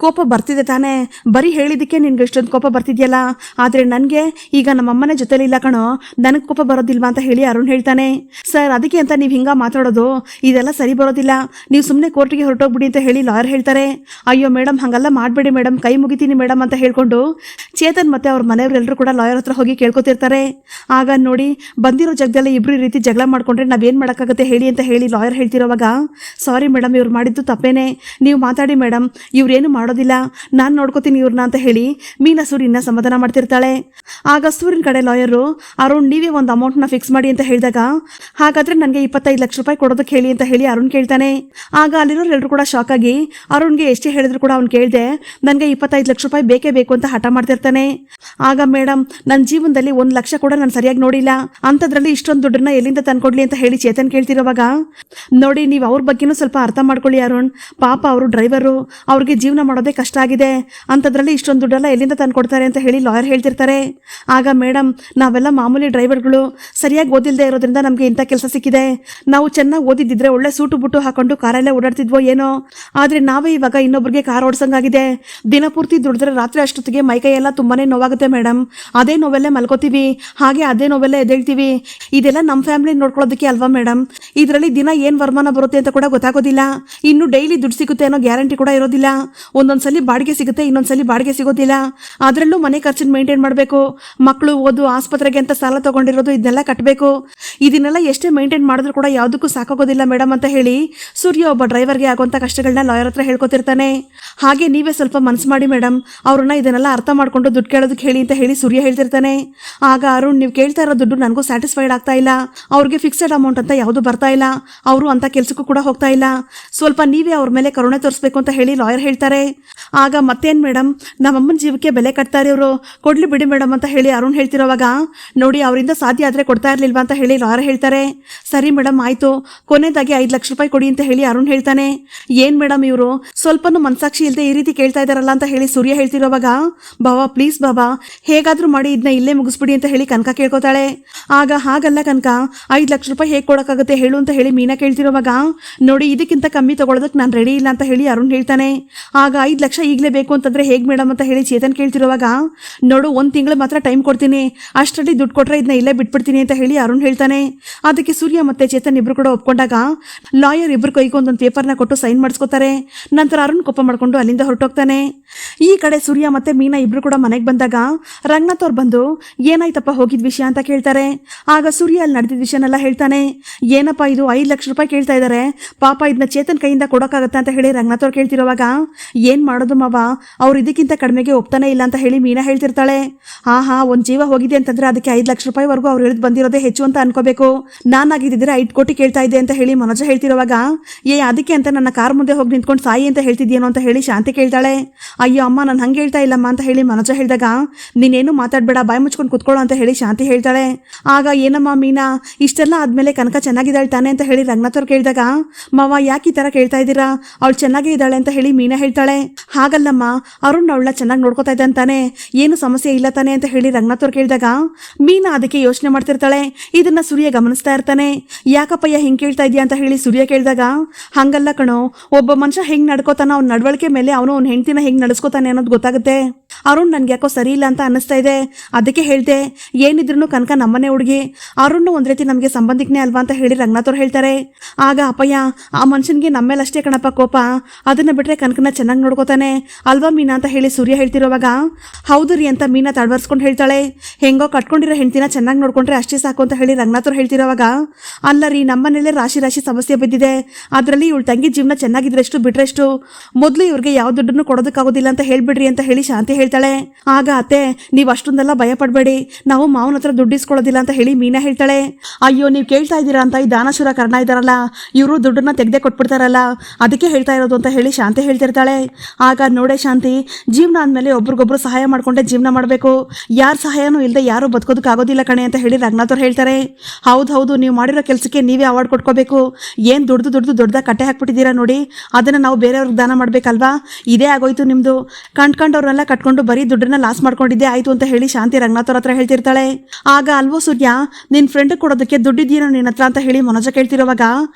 ಕೋಪ ಬರ್ತಿದೆ ತಾನೇ, ಬರೀ ಹೇಳಿದಕ್ಕೆ ನಿನ್ಗೆ ಇಷ್ಟೊಂದು ಕೋಪ ಬರ್ತಿದ್ಯಲ್ಲ, ಆದ್ರೆ ನನಗೆ ಈಗ ನಮ್ಮ ಅಮ್ಮನೇ ಜೊತೆಲಿ ಇಲ್ಲ ಕಣೋ, ನನಗೆ ಕೋಪ ಬರೋದಿಲ್ವಾ ಅಂತ ಹೇಳಿ ಅರುಣ್ ಹೇಳ್ತಾನೆ. ಸರ್ ಅದಕ್ಕೆ ಅಂತ ನೀವು ಹಿಂಗ ಮಾತಾಡೋದು, ಇದೆಲ್ಲ ಸರಿ ಬರೋದಿಲ್ಲ, ನೀವು ಸುಮ್ಮನೆ ಕೋರ್ಟ್ಗೆ ಹೊರಟೋಗ್ಬಿಡಿ ಅಂತ ಹೇಳಿ ಲಾಯರ್ ಹೇಳ್ತಾರೆ. ಅಯ್ಯೋ ಮೇಡಮ್ ಹಾಗೆಲ್ಲ ಮಾಡಬೇಡಿ ಮೇಡಮ್, ಕೈ ಮುಗಿತೀನಿ ಮೇಡಮ್ ಅಂತ ಹೇಳ್ಕೊಂಡು ಚೇತನ್ ಮತ್ತೆ ಅವ್ರ ಮನೆಯವರೆಲ್ಲರೂ ಕೂಡ ಲಾಯರ್ ಹತ್ರ ಹೋಗಿ ಕೇಳ್ಕೊತಿರ್ತಾರೆ. ಆಗ ನೋಡಿ ಬಂದಿರೋ ಜಗದಲ್ಲಿ ಇಬ್ರು ಈ ರೀತಿ ಜಗಳ ಮಾಡ್ಕೊಂಡ್ರೆ ನಾವೇನ್ ಮಾಡೋಕ್ಕಾಗುತ್ತೆ ಹೇಳಿ ಅಂತ ಹೇಳಿ ಲಾಯರ್ ಹೇಳ್ತಿರೋವಾಗ, ಸಾರಿ ಮೇಡಮ್ ಇವ್ರು ಮಾಡಿದ್ದು ತಪ್ಪೇನೆ, ನೀವು ಮಾತಾಡಿ ಮೇಡಮ್, ಇವ್ರೇನು ಮಾಡೋದಿಲ್ಲ, ನಾನು ನೋಡ್ಕೋತೀನಿ ಇವ್ರನ್ನ ಅಂತ ಹೇಳಿ ಮೀನಾ ಸೂರ್ಯನ ಸಮಾಧಾನ ಮಾಡ್ತಿರ್ತಾಳೆ. ಆಗ ಸೂರ್ಯನ ಕಡೆ ಲಾಯರು, ಅರುಣ್ ನೀವೇ ಒಂದು ಅಮೌಂಟ್ನ ಫಿಕ್ಸ್ ಮಾಡಿ ಅಂತ ಹೇಳಿದಾಗ, ಹಾಗಾದ್ರೆ ನನಗೆ 25 ಲಕ್ಷ ರೂಪಾಯಿ ಕೊಡೋದಕ್ಕೆ ಹೇಳಿ ಅಂತ ಹೇಳಿ ಅರುಣ್ ಕೇಳ್ತಾನೆ. ಆಗ ಅಲ್ಲಿರೋರು ಎಲ್ಲರೂ ಕೂಡ ಶಾಕ್ ಆಗಿ ಅರುಣ್ಗೆ ಎಷ್ಟೇ ಹೇಳಿದ್ರು ಕೂಡ ಅವ್ನು ಕೇಳ್ದೆ ನನಗೆ 25 ಲಕ್ಷ ರೂಪಾಯಿ ಬೇಕೇ ಬೇಕು ಅಂತ ಹಠ ಮಾಡ್ತಿರ್ತಾನೆ. ಆಗ ಮೇಡಮ್ ನನ್ನ ಜೀವನದಲ್ಲಿ 1 ಲಕ್ಷ ಕೂಡ ನಾನು ಸರಿಯಾಗಿ ನೋಡಿಲ್ಲ, ಅಂಥದ್ರಲ್ಲಿ ಇಷ್ಟೊಂದು ದುಡ್ಡನ್ನ ಎಲ್ಲಿಂದ ತಂದ್ಕೊಡ್ಲಿ ಅಂತ ಹೇಳಿ ಚೇತನ್ ಕೇಳ್ತಿರೋವಾಗ, ನೋಡಿ ನೀವು ಅವ್ರ ಬಗ್ಗೆನೂ ಸ್ವಲ್ಪ ಅರ್ಥ ಮಾಡ್ಕೊಳ್ಳಿ ಅರುಣ್, ಪಾಪ ಅವರು ಡ್ರೈವರು, ಅವ್ರಿಗೆ ಜೀವನ ಮಾಡೋದೇ ಕಷ್ಟ ಆಗಿದೆ, ಅಂಥದ್ರಲ್ಲಿ ಇಷ್ಟೊಂದು ದುಡ್ಡೆಲ್ಲ ಎಲ್ಲಿಂದ ತಂದ್ಕೊಡ್ತಾರೆ ಅಂತ ಹೇಳಿ ಲಾಯರ್ ಹೇಳ್ತಿರ್ತಾರೆ. ಆಗ ಮೇಡಮ್ ನಾವೆಲ್ಲ ಮಾಮೂಲಿ ಡ್ರೈವರ್ಗಳು, ಸರಿಯಾಗಿ ಓದಿಲ್ಲದೆ ಇರೋದ್ರಿಂದ ನಮಗೆ ಇಂಥ ಕೆಲಸ ಸಿಕ್ಕಿದೆ, ನಾವು ಚೆನ್ನಾಗಿ ಓದಿದ್ದಿದ್ರೆ ಒಳ್ಳೆ ಸೂಟು ಬುಟ್ಟು ಹಾಕೊಂಡು ಕಾರಲ್ಲೇ ಓಡಾಡ್ತಿದ್ವೋ ಏನೋ, ಆದ್ರೆ ನಾವೇ ಇವಾಗ ಇನ್ನೊಬ್ರಿಗೆ ಕಾರ್ ಓಡಿಸಂಗಾಗಿದೆ, ದಿನಪೂರ್ತಿ ದುಡಿದ್ರೆ ರಾತ್ರಿ ಅಷ್ಟೊತ್ತಿಗೆ ಮೈಕೈ ಎಲ್ಲ ತುಂಬಾನೇ ನೋವಾಗುತ್ತೆ ಮೇಡಮ್, ಅದೇ ನೋವೆಲ್ಲೇ ಮಲ್ಕೋತೀವಿ, ಹಾಗೆ ಅದೇ ನೋವೆಲ್ಲೇ ಎದ್ದೇಳ್ತೀವಿ, ಇದೆಲ್ಲ ನಮ್ಮ ಫ್ಯಾಮಿಲಿ ನೋಡ್ಕೊಳ್ಳೋದಕ್ಕೆ ಅಲ್ವಾ ಮೇಡಮ್, ಇದರಲ್ಲಿ ದಿನ ಏನ್ ವರಮಾನ ಬರುತ್ತೆ ಅಂತ ಕೂಡ ಗೊತ್ತಾಗೋದಿಲ್ಲ, ಇನ್ನು ಡೈಲಿ ದುಡ್ಡು ಸಿಗುತ್ತೆ ಅನ್ನೋ ಗ್ಯಾರಂಟಿ ಕೂಡ ಇರೋದಿಲ್ಲ, ಒಂದೊಂದ್ಸಲಿ ಬಾಡಿಗೆ ಸಿಗುತ್ತೆ ಇನ್ನೊಂದ್ಸಲಿ ಬಾಡಿಗೆ ಸಿಗೋದಿಲ್ಲ, ಅದರಲ್ಲೂ ಮನೆ ಖರ್ಚನ್ನು ಮೇಂಟೈನ್ ಮಾಡಬೇಕು, ಮಕ್ಕಳು ಓದು ಆಸ್ಪತ್ರೆಗೆ ಅಂತ ಸಾಲ ತಗೊಂಡಿರೋದು ಇದನ್ನೆಲ್ಲ ಕಟ್ಟಬೇಕು, ಇದನ್ನೆಲ್ಲ ಎಷ್ಟೇ ಮೇಂಟೈನ್ ಮಾಡಿದ್ರು ಕೂಡ ಯಾವುದಕ್ಕೂ ಸಾಕಾಗೋದಿಲ್ಲ ಮೇಡಮ್ ಅಂತ ಹೇಳಿ ಸೂರ್ಯ ಒಬ್ಬ ಡ್ರೈವರ್ಗೆ ಆಗುವಂಥ ಕಷ್ಟಗಳನ್ನ ಲಾಯರ್ ಹತ್ರ ಹೇಳ್ಕೊತಿರ್ತಾನೆ. ಹಾಗೆ ನೀವೇ ಸ್ವಲ್ಪ ಮನಸ್ಸು ಮಾಡಿ ಮೇಡಮ್, ಅವ್ರನ್ನ ಇದನ್ನೆಲ್ಲ ಅರ್ಥ ಮಾಡ್ಕೊಂಡು ದುಡ್ಡು ಕೇಳೋದಕ್ಕೆ ಹೇಳಿ ಅಂತ ಹೇಳಿ ಸೂರ್ಯ ಹೇಳ್ತಿರ್ತಾನೆ. ಆಗ ಅರುಣ್, ನೀವು ಕೇಳ್ತಾ ಇರೋ ದುಡ್ಡು ನನಗೂ ಸ್ಯಾಟಿಸ್ಫೈಡ್ ಆಗ್ತಾ ಇಲ್ಲ, ಅವ್ರಿಗೆ ಫಿಕ್ಸೆಡ್ ಅಮೌಂಟ್ ಅಂತ ಯಾವುದು ಬರ್ತಾ ಇಲ್ಲ, ಅವರು ಅಂತ ಕೆಲ್ಸಕ್ಕೂ ಕೂಡ ಹೋಗ್ತಾ ಇಲ್ಲ, ಸ್ವಲ್ಪ ನೀವೇ ಅವ್ರ ಮೇಲೆ ಕರುಣೆ ತೋರಿಸ್ಬೇಕು ಅಂತ ಹೇಳಿ ಲಾಯರ್ ಹೇಳ್ತಾರೆ. ಆಗ ಮತ್ತೇನು ಮೇಡಮ್, ನಮ್ಮಮ್ಮನ ಜೀವಕ್ಕೆ ಬೆಲೆ ಕಟ್ತಾರೆ ಇವರು, ಕೊಡ್ಲಿ ಬಿಡಿ ಮೇಡಮ್ ಅಂತ ಹೇಳಿ ಅರುಣ್ ಹೇಳ್ತಿರೋವಾಗ, ನೋಡಿ ಅವರಿಂದ ಸಾಧ್ಯ ಆದರೆ ಕೊಡ್ತಾ ಇರಲಿಲ್ವಾ ಅಂತ ಹೇಳಿ ಲಾಯರ್ ಹೇಳ್ತಾರೆ. ಸರಿ ಮೇಡಮ್ ಆಯಿತು, ಕೊನೆಯದಾಗಿ 5 ಲಕ್ಷ ರೂಪಾಯಿ ಕೊಡಿ ಅಂತ ಹೇಳಿ ಅರುಣ್ ಹೇಳ್ತಾನೆ. ಏನು ಮೇಡಮ್ ಇವರು ಸ್ವಲ್ಪನೂ ಮನಸಾಕ್ಷಿ ಇಲ್ಲದೆ ಈ ರೀತಿ ಕೇಳ್ತಾ ಇದ್ದಾರಲ್ಲ ಅಂತ ಹೇಳಿ ಸೂರ್ಯ ಹೇಳ್ತಿರೋವಾಗ, ಬಾಬಾ ಪ್ಲೀಸ್ ಬಾಬಾ, ಹೇಗಾದರೂ ಮಾಡಿ ಇದನ್ನ ಇಲ್ಲೇ ಮುಗಿಸ್ಬಿಡಿ ಅಂತ ಹೇಳಿ ಕನಕ ಕೇಳ್ಕೊತಾಳೆ. ಆಗ ಹಾಗಲ್ಲ ಕನಕ, 5 ಲಕ್ಷ ರೂಪಾಯಿ ಹೇಗೆ ಕೊಡೋಕ್ಕಾಗುತ್ತೆ ಹೇಳು ಅಂತ ಹೇಳಿ ಮೀನಾ ಕೇಳ್ತಿರೋವಾಗ, ನೋಡಿ ಇದಕ್ಕಿಂತ ಕಮ್ಮಿ ತಗೊಳ್ಳೋದಕ್ಕೆ ನಾನು ರೆಡಿ ಇಲ್ಲ ಅಂತ ಹೇಳಿ ಅರುಣ್ ಹೇಳ್ತಾನೆ. ಆಗ 5 ಲಕ್ಷ ಈಗಲೇ ಬೇಕು ಅಂತಂದ್ರೆ ಹೇಗೆ ಮೇಡಮ್ ಅಂತ ಹೇಳಿ ಚೇತನ್ ಕೇಳ್ತಿರೋವಾಗ, ನೋಡು 1 ತಿಂಗಳು ಮಾತ್ರ ಟೈಮ್ ಕೊಡ್ತೀನಿ, ಅಷ್ಟರಲ್ಲಿ ದುಡ್ಡು ಕೊಟ್ರೆ ಇದನ್ನ ಇಲ್ಲೇ ಬಿಟ್ಬಿಡ್ತೀನಿ ಅಂತ ಹೇಳಿ ಅರುಣ್ ಹೇಳ್ತಾನೆ. ಅದಕ್ಕೆ ಸೂರ್ಯ ಮತ್ತೆ ಚೇತನ್ ಇಬ್ರು ಕೂಡ ಒಪ್ಕೊಂಡಾಗ ಲಾಯರ್ ಇಬ್ರು ಕೈಗೆ ಒಂದೊಂದು ಪೇಪರ್ನ ಕೊಟ್ಟು ಸೈನ್ ಮಾಡಿಸ್ಕೊತಾರೆ. ನಂತರ ಅರುಣ್ ಕೋಪ ಮಾಡ್ಕೊಂಡು ಅಲ್ಲಿಂದ ಹೊರಟೋಗ್ತಾನೆ. ಈ ಕಡೆ ಸೂರ್ಯ ಮತ್ತೆ ಮೀನಾ ಇಬ್ರು ಕೂಡ ಮನೆಗೆ ಬಂದಾಗ ರಂಗನಾಥ್ ಅವ್ರು ಬಂದು ಏನಾಯ್ತಪ್ಪ ಹೋಗಿದ್ ವಿಷಯ ಅಂತ ಕೇಳ್ತಾರೆ. ಆಗ ಸೂರ್ಯ ಅಲ್ಲಿ ನಡೆದಿದ್ದ ವಿಷಯನೆಲ್ಲ ಹೇಳ್ತಾನೆ. ಏನಪ್ಪ ಇದು 5 ಲಕ್ಷ ರೂಪಾಯಿ ಕೇಳ್ತಾ ಇದ್ದಾರೆ, ಪಾಪ ಇದನ್ನ ಚೇತನ್ ಕೈಯಿಂದ ಕೊಡೋಕ್ಕಾಗತ್ತೆ ಅಂತ ಹೇಳಿ ರಂಗನಾಥ್ ಅವ್ರು ಕೇಳ್ತಿರೋವಾಗ, ಏನ್ ಮಾಡೋದು ಮಾವ, ಅವ್ರು ಇದಕ್ಕಿಂತ ಕಡಿಮೆಗೆ ಒಪ್ತಾನೆ ಇಲ್ಲ ಅಂತ ಹೇಳಿ ಮೀನಾ ಹೇಳ್ತಿರ್ತಾಳೆ. ಹಾ ಒಂದು ಜೀವ ಹೋಗಿದೆ ಅಂತಂದ್ರೆ ಅದಕ್ಕೆ 5 ಲಕ್ಷ ರೂಪಾಯಿವರೆಗೂ ಅವ್ರು ಹಿಡಿದು ಬಂದಿರೋದೇ ಹೆಚ್ಚು ಅಂತ ಅನ್ಕೋಬೇಕು, ನಾನಾಗಿದ್ದಿದ್ರೆ 5 ಕೋಟಿ ಕೇಳ್ತಾ ಇದ್ದೆ ಅಂತ ಹೇಳಿ ಮನೋಜ ಹೇಳ್ತಿರೋವಾಗ, ಅದಕ್ಕೆ ಅಂತ ನನ್ನ ಕಾರ್ ಮುಂದೆ ಹೋಗಿ ನಿಂತ್ಕೊಂಡು ಸಾಯಿ ಅಂತ ಹೇಳ್ತಿದ್ಯೇನೋ ಅಂತ ಹೇಳಿ ಶಾಂತಿ ಕೇಳ್ತಾಳೆ. ಅಯ್ಯೋ ಅಮ್ಮ, ನಾನು ಹಂಗೆ ಹೇಳ್ತಾ ಇಲ್ಲಮ್ಮ ಅಂತ ಹೇಳಿ ಮನೋಜ ಹೇಳಿದಾಗ, ನೀನೇನು ಮಾತಾಡ್ಬೇಡ, ಬಾಯಿ ಮುಚ್ಕೊಂಡು ಕುತ್ಕೊಳ್ಳೋ ಅಂತ ಹೇಳಿ ಶಾಂತಿ ಹೇಳ್ತಾಳೆ. ಆಗ ಏನಮ್ಮ ಮೀನಾ, ಇಷ್ಟೆಲ್ಲ ಆದ್ಮೇಲೆ ಕನಕ ಚೆನ್ನಾಗಿದ್ದಾಳೆ ತಾನೆ ಅಂತ ಹೇಳಿ ರಂಗನಾಥ್ ಅವ್ರು ಕೇಳಿದಾಗ, ಮಾವ ಯಾಕೆ ಈ ತರ ಕೇಳ್ತಾ ಇದ್ದೀರಾ, ಅವಳು ಚೆನ್ನಾಗೇ ಇದ್ದಾಳೆ ಅಂತ ಹೇಳಿ ಮೀನಾ ಹೇಳ್ತಾಳೆ. ಹಾಗಲ್ಲಮ್ಮ, ಅರುಣ್ ಅವಳನ್ನ ಚೆನ್ನಾಗಿ ನೋಡ್ಕೋತಾ ಇದ್ದ ಅಂತಾನೆ, ಏನು ಸಮಸ್ಯೆ ಇಲ್ಲ ತಾನೆ ಅಂತ ಹೇಳಿ ರಂಗನಾಥ್ ಅವ್ರು ಕೇಳಿದಾಗ ಮೀನಾ ಅದಕ್ಕೆ ಯೋಚನೆ ಮಾಡ್ತಿರ್ತಾಳೆ. ಇದನ್ನ ಸೂರ್ಯ ಗಮನಿಸ್ತಾ ಇರ್ತಾನೆ. ಯಾಕಪ್ಪಯ್ಯ ಹಿಂಗೆ ಕೇಳ್ತಾ ಇದೆಯಾ ಅಂತ ಹೇಳಿ ಸೂರ್ಯ ಕೇಳಿದಾಗ, ಹಂಗಲ್ಲ ಕಣೋ, ಒಬ್ಬ ಮನುಷ್ಯ ಹೆಂಗ್ ನಡ್ಕೋತಾನ ಅವ್ನ ನಡವಳಿಕೆ ಮೇಲೆ ಅವನು ಅವ್ನ ಹೆಂಡತಿನ ಹೆಂಗ್ ನಡೆಸ್ಕೋತಾನೆ ಅನ್ನೋದು ಗೊತ್ತಾಗುತ್ತೆ. ಅರುಣ್ ನನ್ಗೆ ಯಾಕೋ ಸರಿ ಇಲ್ಲ ಅಂತ ಅನ್ನಿಸ್ತಾ ಇದೆ, ಅದಕ್ಕೆ ಹೇಳ್ದೆ, ಏನಿದ್ರು ಕನಕ ನಮ್ಮನೆ ಹುಡುಗಿ, ಅರುಣ್ ಒಂದ್ ರೀತಿ ನಮಗೆ ಸಂಬಂಧಿಕನೇ ಅಲ್ವಾ ಅಂತ ಹೇಳಿ ರಂಗನಾಥ್ ಅವ್ರು ಹೇಳ್ತಾರೆ. ಆಗ ಅಪ್ಪಯ್ಯ, ಆ ಮನುಷ್ಯನ್ಗೆ ನಮ್ಮೇಲೆ ಅಷ್ಟೇ ಕಣಪ್ಪ ಕೋಪ, ಅದನ್ನ ಬಿಟ್ರೆ ಕನಕನ ಚೆನ್ನಾಗಿ ನೋಡ್ಕೋತಾನೆ ಅಲ್ವಾ ಮೀನಾ ಅಂತ ಹೇಳಿ ಸೂರ್ಯ ಹೇಳ್ತಿರೋವಾಗ, ಹೌದು ರೀ ಅಂತ ಮೀನಾ ತಡವರ್ಸ್ಕೊಂಡು ಹೇಳ್ತಾಳೆ. ಹೆಂಗೋ ಕಟ್ಕೊಂಡಿರೋ ಹೆಂಡತಿನ ಚೆನ್ನಾಗಿ ನೋಡ್ಕೊಂಡ್ರೆ ಅಷ್ಟೇ ಸಾಕು ಅಂತ ಹೇಳಿ ರಂಗನಾಥ್ ಅವ್ರು ಹೇಳ್ತಿರೋವಾಗ, ಅಲ್ಲ ರೀ, ನಮ್ಮನೇಲೆ ರಾಶಿ ರಾಶಿ ಸಮಸ್ಯೆ ಬಿದ್ದಿದೆ, ಅದರಲ್ಲಿ ಇವಳು ತಂಗಿ ಜೀವನ ಚೆನ್ನಾಗಿದ್ರೆಷ್ಟು ಬಿಟ್ರೆಷ್ಟು, ಮೊದಲು ಇವ್ರಿಗೆ ಯಾವ ದುಡ್ಡನ್ನು ಕೊಡೋದಕ್ಕಾಗೋದಿಲ್ಲ ಅಂತ ಹೇಳ್ಬಿಡ್ರಿ ಅಂತ ಹೇಳಿ ಶಾಂತಿ ಹೇಳ್ತಾಳೆ. ಆಗ ಅತ್ತೆ, ನೀವು ಅಷ್ಟೊಂದೆಲ್ಲ ಭಯ ಪಡಬೇಡಿ, ನಾವು ಮಾವನ ಹತ್ರ ದುಡ್ಡು ಇಸ್ಕೊಳ್ಳೋದಿಲ್ಲ ಅಂತ ಹೇಳಿ ಮೀನಾ ಹೇಳ್ತಾಳೆ. ಅಯ್ಯೋ, ನೀವು ಕೇಳ್ತಾ ಇದ್ದೀರಾ ಅಂತ ಈ ದಾನಶೂರ ಕರ್ಣ ಇದ್ದಾರಲ್ಲ, ಇವರು ದುಡ್ಡನ್ನ ತೆಗೆದೇ ಕೊಟ್ಬಿಡ್ತಾರಲ್ಲ, ಅದಕ್ಕೆ ಹೇಳ್ತಾ ಇರೋದು ಅಂತ ಹೇಳಿ ಶಾಂತಿ ಹೇಳ್ತಿರ್ತಾಳೆ. ಆಗ ನೋಡೆ ಶಾಂತಿ, ಜೀವನ ಅಂದಮೇಲೆ ಒಬ್ರಿಗೊಬ್ರು ಸಹಾಯ ಮಾಡ್ಕೊಂಡೆ ಜೀವನ ಮಾಡಬೇಕು, ಯಾರ ಸಹಾಯನೂ ಇಲ್ಲದೆ ಯಾರು ಬದುಕೋದಕ್ಕಾಗೋದಿಲ್ಲ ಕಣೆ ಅಂತ ಹೇಳಿ ರಂಗನಾಥ್ ಅವ್ರು ಹೇಳ್ತಾರೆ. ಹೌದು, ನೀವು ಮಾಡಿರೋ ಕೆಲಸಕ್ಕೆ ನೀವೇ ಅವಾರ್ಡ್ ಕೊಟ್ಕೋಬೇಕು, ಏನು ದೊಡ್ಡದಾಗ ಕಟ್ಟೆ ಹಾಕ್ಬಿಟ್ಟಿದ್ದೀರಾ ನೋಡಿ, ಅದನ್ನು ನಾವು ಬೇರೆಯವ್ರಿಗೆ ದಾನ ಮಾಡಬೇಕಲ್ವಾ, ಇದೇ ಆಗೋಯ್ತು ನಿಮ್ಮದು, ಕಂಡ್ಕೊಂಡವ್ರನ್ನೆಲ್ಲ ಕಟ್ಕೊಂಡು ಬರೀ ದುಡ್ಡನ್ನ ಲಾಸ್ ಮಾಡ್ಕೊಂಡಿದ್ದೆ ಆಯಿತು ಅಂತ ಹೇಳಿ ಶಾಂತಿ ರಂಗನಾಥ್ ಅವ್ರ ಹತ್ರ ಹೇಳ್ತಿರ್ತಾಳೆ. ಆಗ ಅಲ್ವೋ ಸೂರ್ಯ, ನಿನ್ನ ಫ್ರೆಂಡ್ ಕೊಡೋದಕ್ಕೆ ದುಡ್ಡಿದ್ದೀನೋ ನಿನ್ನ ಹತ್ರ ಅಂತ ಹೇಳಿ ಮನೋಜ ಕೇಳ್ತಿರೋವಾಗ,